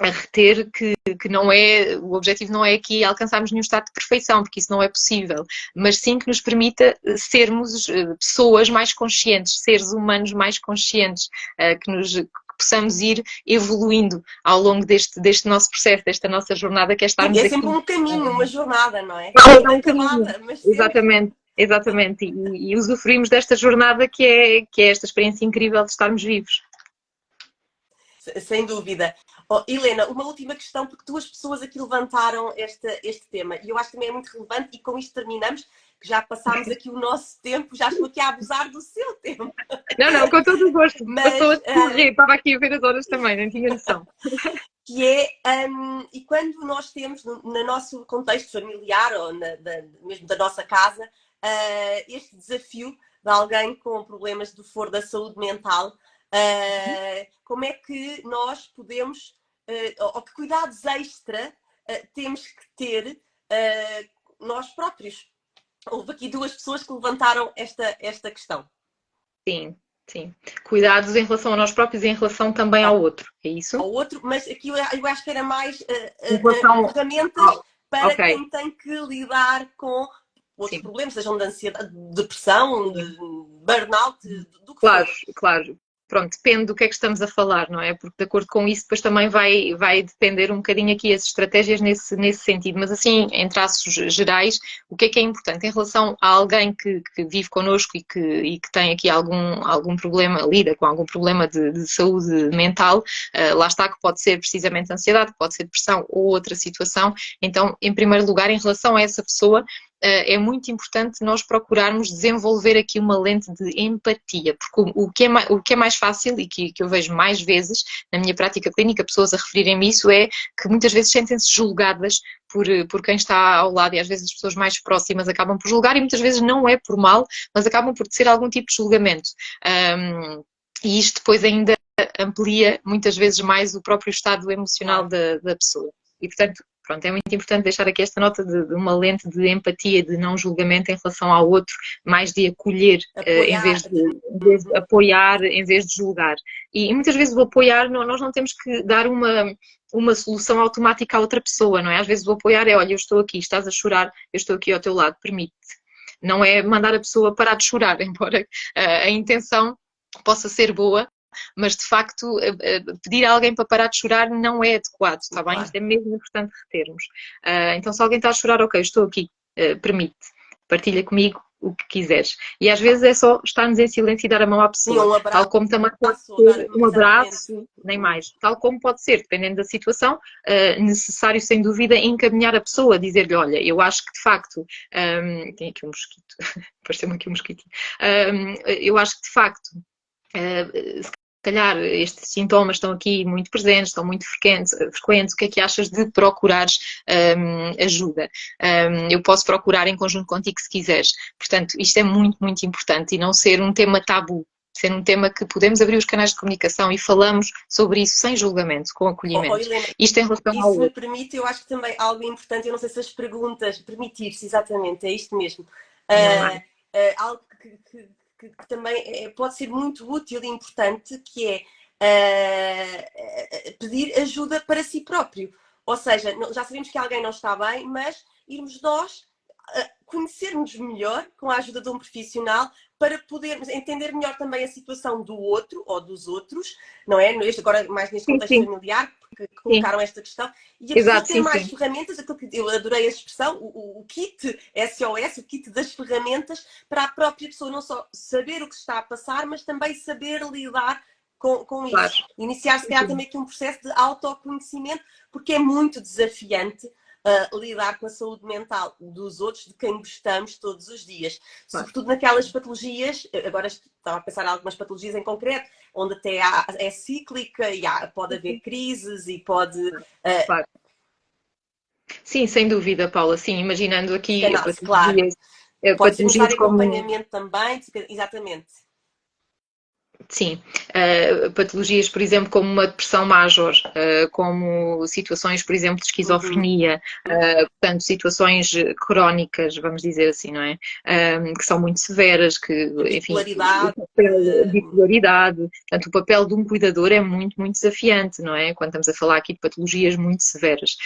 a reter que não é, o objetivo não é aqui alcançarmos nenhum estado de perfeição, porque isso não é possível, mas sim que nos permita sermos pessoas mais conscientes, seres humanos mais conscientes, que possamos ir evoluindo ao longo deste nosso processo, desta nossa jornada, que é Sim, estarmos é aqui. sempre um caminho, uma jornada, não é? É um caminho, Inacabada, mas sempre. exatamente, e usufruímos desta jornada que é esta experiência incrível de estarmos vivos. Sem dúvida. Oh, Helena, uma última questão, porque duas pessoas aqui levantaram este tema e eu acho que também é muito relevante e com isto terminamos, que já passámos aqui o nosso tempo, já estou aqui a abusar do seu tempo. Não, com todo o gosto. Mas, Passou a correr, estava aqui a ver as horas também, não tinha noção. que é, e quando nós temos, no nosso contexto familiar ou mesmo da nossa casa, este desafio de alguém com problemas do foro da saúde mental, como é que nós podemos, ou que cuidados extra temos que ter nós próprios? Houve aqui duas pessoas que levantaram esta questão. Sim. Cuidados em relação a nós próprios e em relação também ao outro, é isso? Ao outro, mas aqui eu acho que era mais ferramentas para quem tem que lidar com outros problemas, sejam de ansiedade, de depressão, de burnout, do que for. Claro. Pronto, depende do que é que estamos a falar, não é? Porque de acordo com isso depois também vai depender um bocadinho aqui as estratégias nesse sentido. Mas assim, em traços gerais, o que é importante em relação a alguém que vive connosco e que tem aqui algum problema, lida com algum problema de saúde mental, lá está, que pode ser precisamente ansiedade, pode ser depressão ou outra situação. Então, em primeiro lugar, em relação a essa pessoa, é muito importante nós procurarmos desenvolver aqui uma lente de empatia, porque o que é mais fácil e que eu vejo mais vezes na minha prática clínica, pessoas a referirem-me isso, é que muitas vezes sentem-se julgadas por quem está ao lado e às vezes as pessoas mais próximas acabam por julgar e muitas vezes não é por mal, mas acabam por ser algum tipo de julgamento. E isto depois ainda amplia muitas vezes mais o próprio estado emocional da pessoa. E portanto, pronto, é muito importante deixar aqui esta nota de uma lente de empatia, de não julgamento em relação ao outro, mais de acolher em vez de apoiar, em vez de julgar. E muitas vezes o apoiar, nós não temos que dar uma solução automática à outra pessoa, não é? Às vezes o apoiar é, olha, eu estou aqui, estás a chorar, eu estou aqui ao teu lado, permite-te. Não é mandar a pessoa parar de chorar, embora a intenção possa ser boa, mas de facto pedir a alguém para parar de chorar não é adequado, está bem? Claro. Isto é mesmo importante retermos. Então, se alguém está a chorar, ok, estou aqui, permite, partilha comigo o que quiseres. E às vezes é só estarmos em silêncio e dar a mão à Sim, pessoa. um abraço, Tal como também pode dar ser um exatamente. abraço, nem mais. Tal como pode ser, dependendo da situação, necessário, sem dúvida, encaminhar a pessoa, dizer-lhe, olha, eu acho que de facto, tem aqui um mosquito, pareceu-me aqui um mosquito, eu acho que de facto, se calhar estes sintomas estão aqui muito presentes, estão muito frequentes, o que é que achas de procurares ajuda? Eu posso procurar em conjunto contigo se quiseres. Portanto, isto é muito, muito importante e não ser um tema tabu, ser um tema que podemos abrir os canais de comunicação e falamos sobre isso sem julgamento, com acolhimento. Helena, isto em relação ao isso me outro. permite, eu acho que também algo importante, eu não sei se as perguntas, permitir-se, exatamente, é isto mesmo. Algo que também pode ser muito útil e importante, que é pedir ajuda para si próprio. Ou seja, já sabemos que alguém não está bem, mas irmos nós conhecermos melhor com a ajuda de um profissional para podermos entender melhor também a situação do outro ou dos outros, não é? Agora mais neste contexto familiar, porque colocaram esta questão, e a pessoa ter mais ferramentas, aquilo que eu adorei a expressão, o kit SOS, o kit das ferramentas para a própria pessoa não só saber o que se está a passar, mas também saber lidar com isso. Claro. Iniciar, se calhar, também aqui um processo de autoconhecimento, porque é muito desafiante lidar com a saúde mental dos outros, de quem gostamos todos os dias. Claro. Sobretudo naquelas patologias, agora estava a pensar em algumas patologias em concreto, onde até é cíclica e pode haver crises e pode... Claro. Sim, sem dúvida, Paula. Sim, imaginando aqui patologias, claro. Pode ser necessário como... acompanhamento também, exatamente. Sim, patologias, por exemplo, como uma depressão major, como situações, por exemplo, de esquizofrenia, portanto, situações crónicas, vamos dizer assim, não é? Que são muito severas, que, enfim, bipolaridade, portanto, o papel de um cuidador é muito, muito desafiante, não é? Quando estamos a falar aqui de patologias muito severas.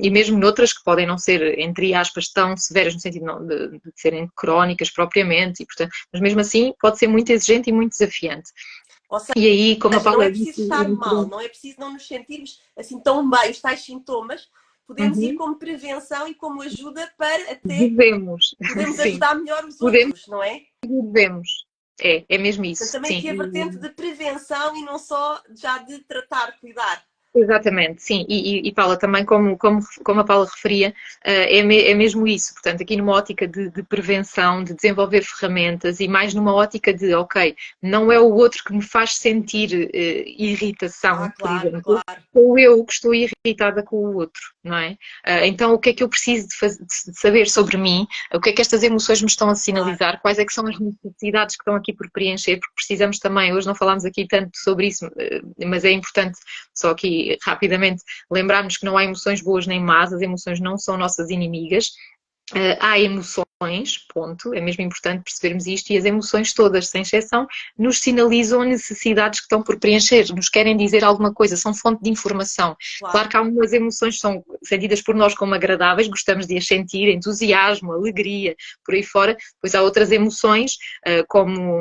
E mesmo noutras que podem não ser, entre aspas, tão severas, no sentido de serem crónicas propriamente, e, portanto, mas mesmo assim pode ser muito exigente e muito desafiante. Seja, e aí, como a Paula não é preciso estar mal, não é preciso não nos sentirmos assim tão bem, os tais sintomas, podemos ir como prevenção e como ajuda para até podemos ajudar melhor os outros, não é? Devemos. É mesmo isso. Portanto, também aqui a vertente de prevenção e não só já de tratar, cuidar. Exatamente, sim. E Paula, também como a Paula referia, é mesmo isso. Portanto, aqui numa ótica de prevenção, de desenvolver ferramentas e mais numa ótica de, ok, não é o outro que me faz sentir irritação, por exemplo, claro. Ou eu que estou irritada com o outro, não é? Então, o que é que eu preciso de saber sobre mim? O que é que estas emoções me estão a sinalizar? Claro. Quais é que são as necessidades que estão aqui por preencher? Porque precisamos também, hoje não falámos aqui tanto sobre isso, mas é importante só aqui rapidamente lembrarmos que não há emoções boas nem más, as emoções não são nossas inimigas. Há emoções, ponto, é mesmo importante percebermos isto, e as emoções todas, sem exceção, nos sinalizam necessidades que estão por preencher, nos querem dizer alguma coisa, são fonte de informação. Claro que há algumas emoções que são sentidas por nós como agradáveis, gostamos de as sentir, entusiasmo, alegria, por aí fora, pois há outras emoções, como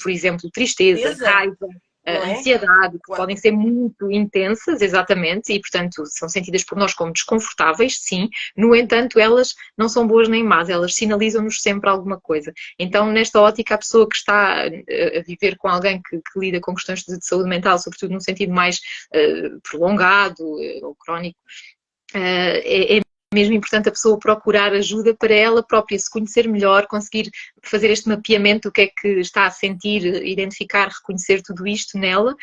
por exemplo, tristeza, raiva, ansiedade, que podem ser muito intensas, exatamente, e portanto são sentidas por nós como desconfortáveis, sim. No entanto, elas não são boas nem más, elas sinalizam-nos sempre alguma coisa. Então, nesta ótica, a pessoa que está a viver com alguém que lida com questões de saúde mental, sobretudo num sentido mais prolongado ou crónico, é mesmo importante a pessoa procurar ajuda para ela própria se conhecer melhor, conseguir fazer este mapeamento do que é que está a sentir, identificar, reconhecer tudo isto nela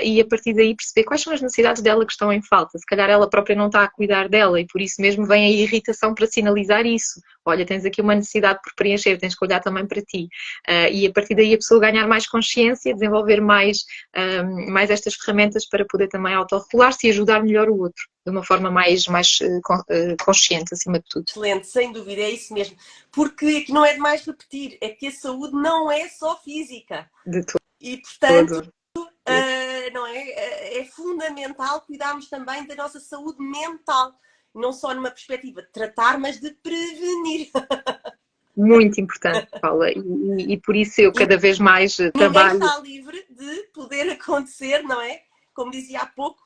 e a partir daí perceber quais são as necessidades dela que estão em falta. Se calhar ela própria não está a cuidar dela e por isso mesmo vem a irritação para sinalizar isso. Olha, tens aqui uma necessidade por preencher, tens que olhar também para ti. E a partir daí a pessoa ganhar mais consciência, desenvolver mais estas ferramentas para poder também autorregular-se e ajudar melhor o outro, de uma forma mais consciente, acima de tudo. Excelente, sem dúvida, é isso mesmo. Porque aqui não é demais repetir, é que a saúde não é só física. De todo. E, portanto, não é fundamental cuidarmos também da nossa saúde mental. Não só numa perspectiva de tratar, mas de prevenir. Muito importante, Paula. E por isso eu cada vez mais trabalho... Ninguém está livre de poder acontecer, não é? Como dizia há pouco,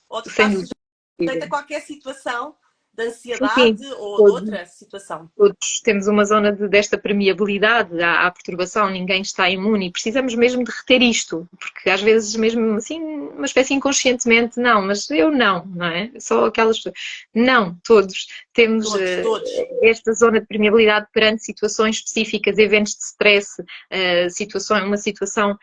ou de Sem estar dúvida. sujeito a qualquer situação de Sim, ansiedade ou de todos, outra situação. todos temos uma zona desta permeabilidade à perturbação, ninguém está imune e precisamos mesmo de reter isto, porque às vezes mesmo assim, uma espécie inconscientemente, não, mas eu não é? Só aquelas pessoas. Não, todos temos Todos. esta zona de permeabilidade perante situações específicas, eventos de stress, uma situação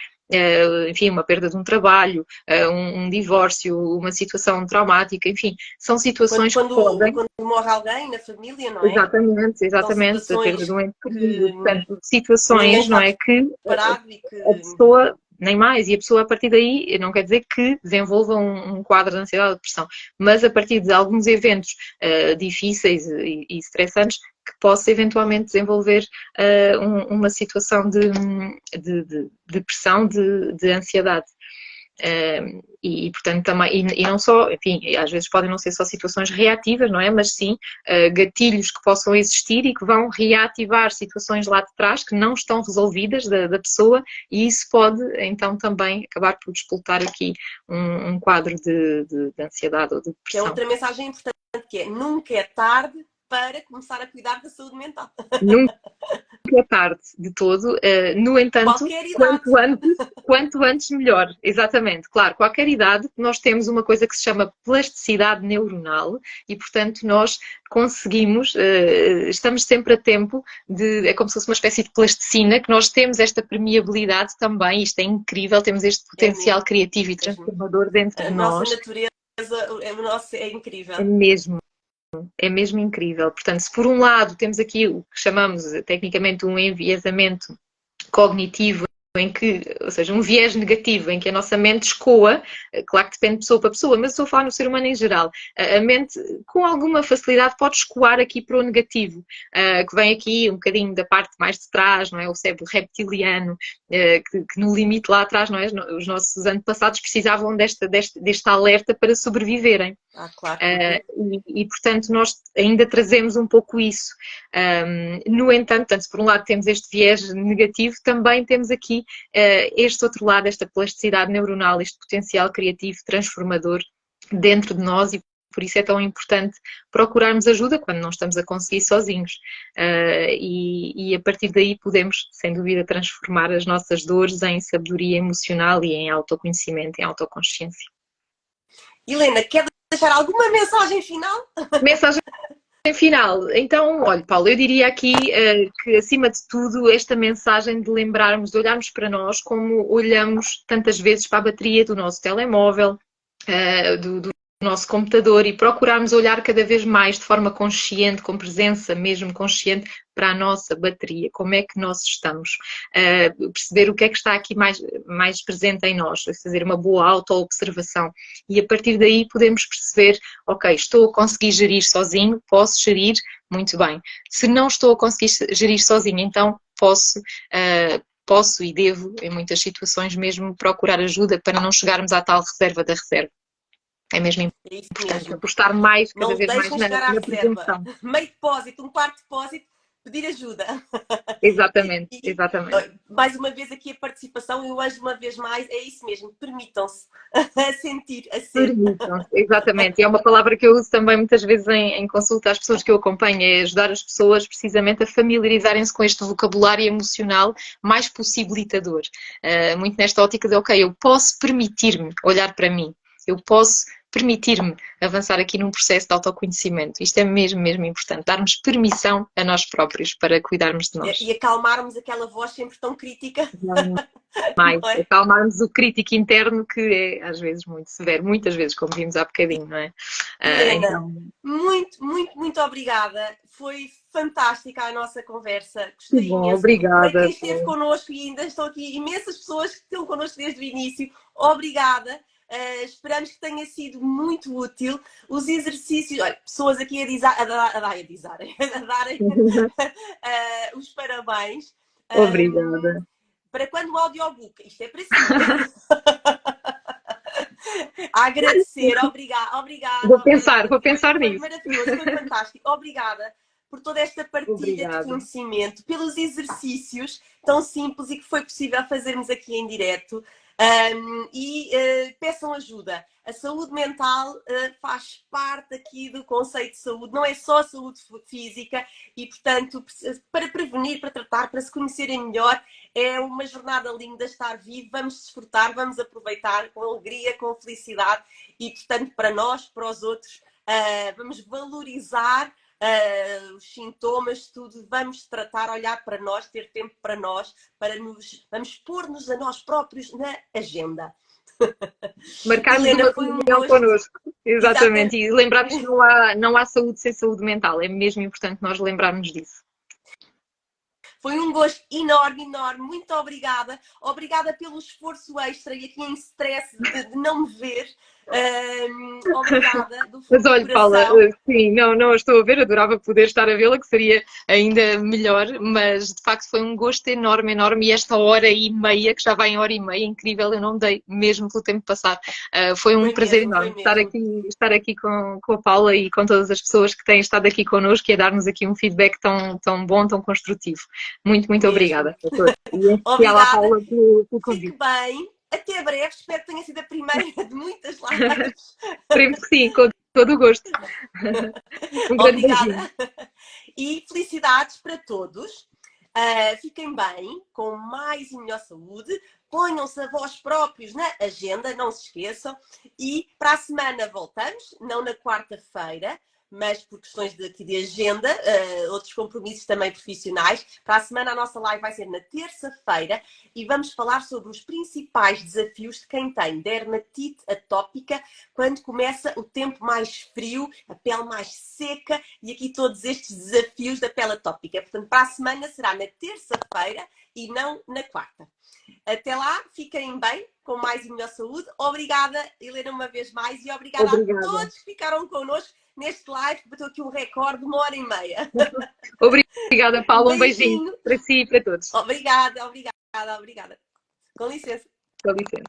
enfim, uma perda de um trabalho, um divórcio, uma situação traumática, enfim, são situações que podem. Quando morre alguém na família, não é? Exatamente, São exatamente, a perda situações de um ente querido, que portanto, ninguém situações, não está é, que preparado e a que pessoa, nem mais, e a pessoa a partir daí, não quer dizer que desenvolva um quadro de ansiedade ou depressão, mas a partir de alguns eventos difíceis e estressantes, que possa eventualmente desenvolver uma situação de depressão, de ansiedade. Portanto também, e não só, enfim, às vezes podem não ser só situações reativas, não é? Mas sim gatilhos que possam existir e que vão reativar situações lá de trás que não estão resolvidas da pessoa, e isso pode então também acabar por despoltar aqui um quadro de ansiedade ou de que é depressão. outra mensagem importante, que é nunca é tarde para começar a cuidar da saúde mental. Nunca é tarde de todo, no entanto, Qualquer idade. quanto antes melhor, exatamente. Claro, qualquer idade, nós temos uma coisa que se chama plasticidade neuronal e, portanto, nós conseguimos, estamos sempre a tempo é como se fosse uma espécie de plasticina, que nós temos esta permeabilidade também, isto é incrível, temos este potencial criativo e transformador dentro de A nossa nós. natureza é incrível. É mesmo incrível. Portanto, se por um lado temos aqui o que chamamos tecnicamente um enviesamento cognitivo, em que, ou seja, um viés negativo, em que a nossa mente escoa, claro que depende de pessoa para pessoa, mas estou a falar no ser humano em geral, a mente com alguma facilidade pode escoar aqui para o negativo, que vem aqui um bocadinho da parte mais de trás, não é? O cérebro reptiliano, que no limite lá atrás, não é? Os nossos antepassados precisavam deste alerta para sobreviverem. Claro. Portanto, nós ainda trazemos um pouco isso. No entanto, se por um lado temos este viés negativo, também temos aqui este outro lado, esta plasticidade neuronal, este potencial criativo transformador dentro de nós, e por isso é tão importante procurarmos ajuda quando não estamos a conseguir sozinhos. E a partir daí podemos, sem dúvida, transformar as nossas dores em sabedoria emocional e em autoconhecimento, em autoconsciência. Helena, quer deixar alguma mensagem final? Mensagem final. Então, olha, Paulo, eu diria aqui que, acima de tudo, esta mensagem de lembrarmos, de olharmos para nós como olhamos tantas vezes para a bateria do nosso telemóvel, do nosso computador, e procurarmos olhar cada vez mais de forma consciente, com presença mesmo consciente, para a nossa bateria, como é que nós estamos, perceber o que é que está aqui mais presente em nós, fazer uma boa auto-observação, e a partir daí podemos perceber, ok, estou a conseguir gerir sozinho, posso gerir muito bem. Se não estou a conseguir gerir sozinho, então posso e devo, em muitas situações mesmo, procurar ajuda para não chegarmos à tal reserva da reserva. É mesmo importante apostar mais, cada vez mais na prevenção. Meio depósito, um quarto depósito, pedir ajuda. Exatamente. Mais uma vez aqui a participação, eu hoje uma vez mais, é isso mesmo, permitam-se a sentir, a ser. Permitam-se, exatamente. E é uma palavra que eu uso também muitas vezes em consulta às pessoas que eu acompanho, é ajudar as pessoas precisamente a familiarizarem-se com este vocabulário emocional mais possibilitador. Muito nesta ótica de, ok, eu posso permitir-me olhar para mim, eu posso permitir-me avançar aqui num processo de autoconhecimento. Isto é mesmo importante, darmos permissão a nós próprios para cuidarmos de nós. E acalmarmos aquela voz sempre tão crítica. Acalmarmos o crítico interno, que é às vezes muito severo, muitas vezes, como vimos há bocadinho, não é? Helena, então... muito obrigada. Foi fantástica a nossa conversa. Gostei imenso. Obrigada. Para quem esteve connosco, e ainda estão aqui imensas pessoas que estão connosco desde o início, obrigada. Esperamos que tenha sido muito útil. Os exercícios, olha, pessoas aqui a darem os parabéns. Obrigada. Para quando o audiobook, isto é para si. A agradecer, obrigada. Vou pensar nisso. Foi maravilhoso, foi fantástico. Obrigada por toda esta partilha de conhecimento, pelos exercícios tão simples e que foi possível fazermos aqui em direto. Peçam ajuda. A saúde mental faz parte aqui do conceito de saúde, não é só a saúde física e, portanto, para prevenir, para tratar, para se conhecerem melhor, é uma jornada linda estar vivo, vamos desfrutar, vamos aproveitar com alegria, com felicidade e, portanto, para nós, para os outros, vamos valorizar os sintomas, tudo, vamos tratar, olhar para nós, ter tempo para nós, vamos pôr-nos a nós próprios na agenda. Marcarmos Helena, uma foi um reunião gosto. connosco. Exatamente. E lembrarmos que não há saúde sem saúde mental. É mesmo importante nós lembrarmos disso. Foi um gosto enorme, enorme. Muito obrigada. Obrigada pelo esforço extra e aqui em stress de não me ver. Obrigada do fundo Mas olha, do Paula, coração. sim, não a estou a ver, adorava poder estar a vê-la, que seria ainda melhor, mas de facto foi um gosto enorme, enorme, e esta hora e meia, que já vai em hora e meia, incrível, eu não me dei mesmo pelo tempo passar. Foi um prazer Foi enorme mesmo. estar aqui com a Paula e com todas as pessoas que têm estado aqui connosco e a dar-nos aqui um feedback tão bom, tão construtivo. Muito, muito Mesmo. obrigada a todos. E em especial à Obrigada. Paula pelo Fique convite. bem. Até breve. Espero que tenha sido a primeira de muitas lives. Esperemos que sim, com todo o gosto. Um grande Obrigada. beijinho. E felicidades para todos. Fiquem bem, com mais e melhor saúde. Ponham-se a vós próprios na agenda, não se esqueçam. E para a semana voltamos, não na quarta-feira, mas por questões de agenda, outros compromissos também profissionais. Para a semana a nossa live vai ser na terça-feira e vamos falar sobre os principais desafios de quem tem dermatite atópica quando começa o tempo mais frio, a pele mais seca e aqui todos estes desafios da pele atópica. Portanto, para a semana será na terça-feira e não na quarta. Até lá, fiquem bem, com mais e melhor saúde. Obrigada, Helena, uma vez mais, e obrigada a todos que ficaram connosco neste live, que bateu aqui um recorde de 1h30. Obrigada, Paula. Um beijinho para si e para todos. Obrigada. Com licença. Com licença.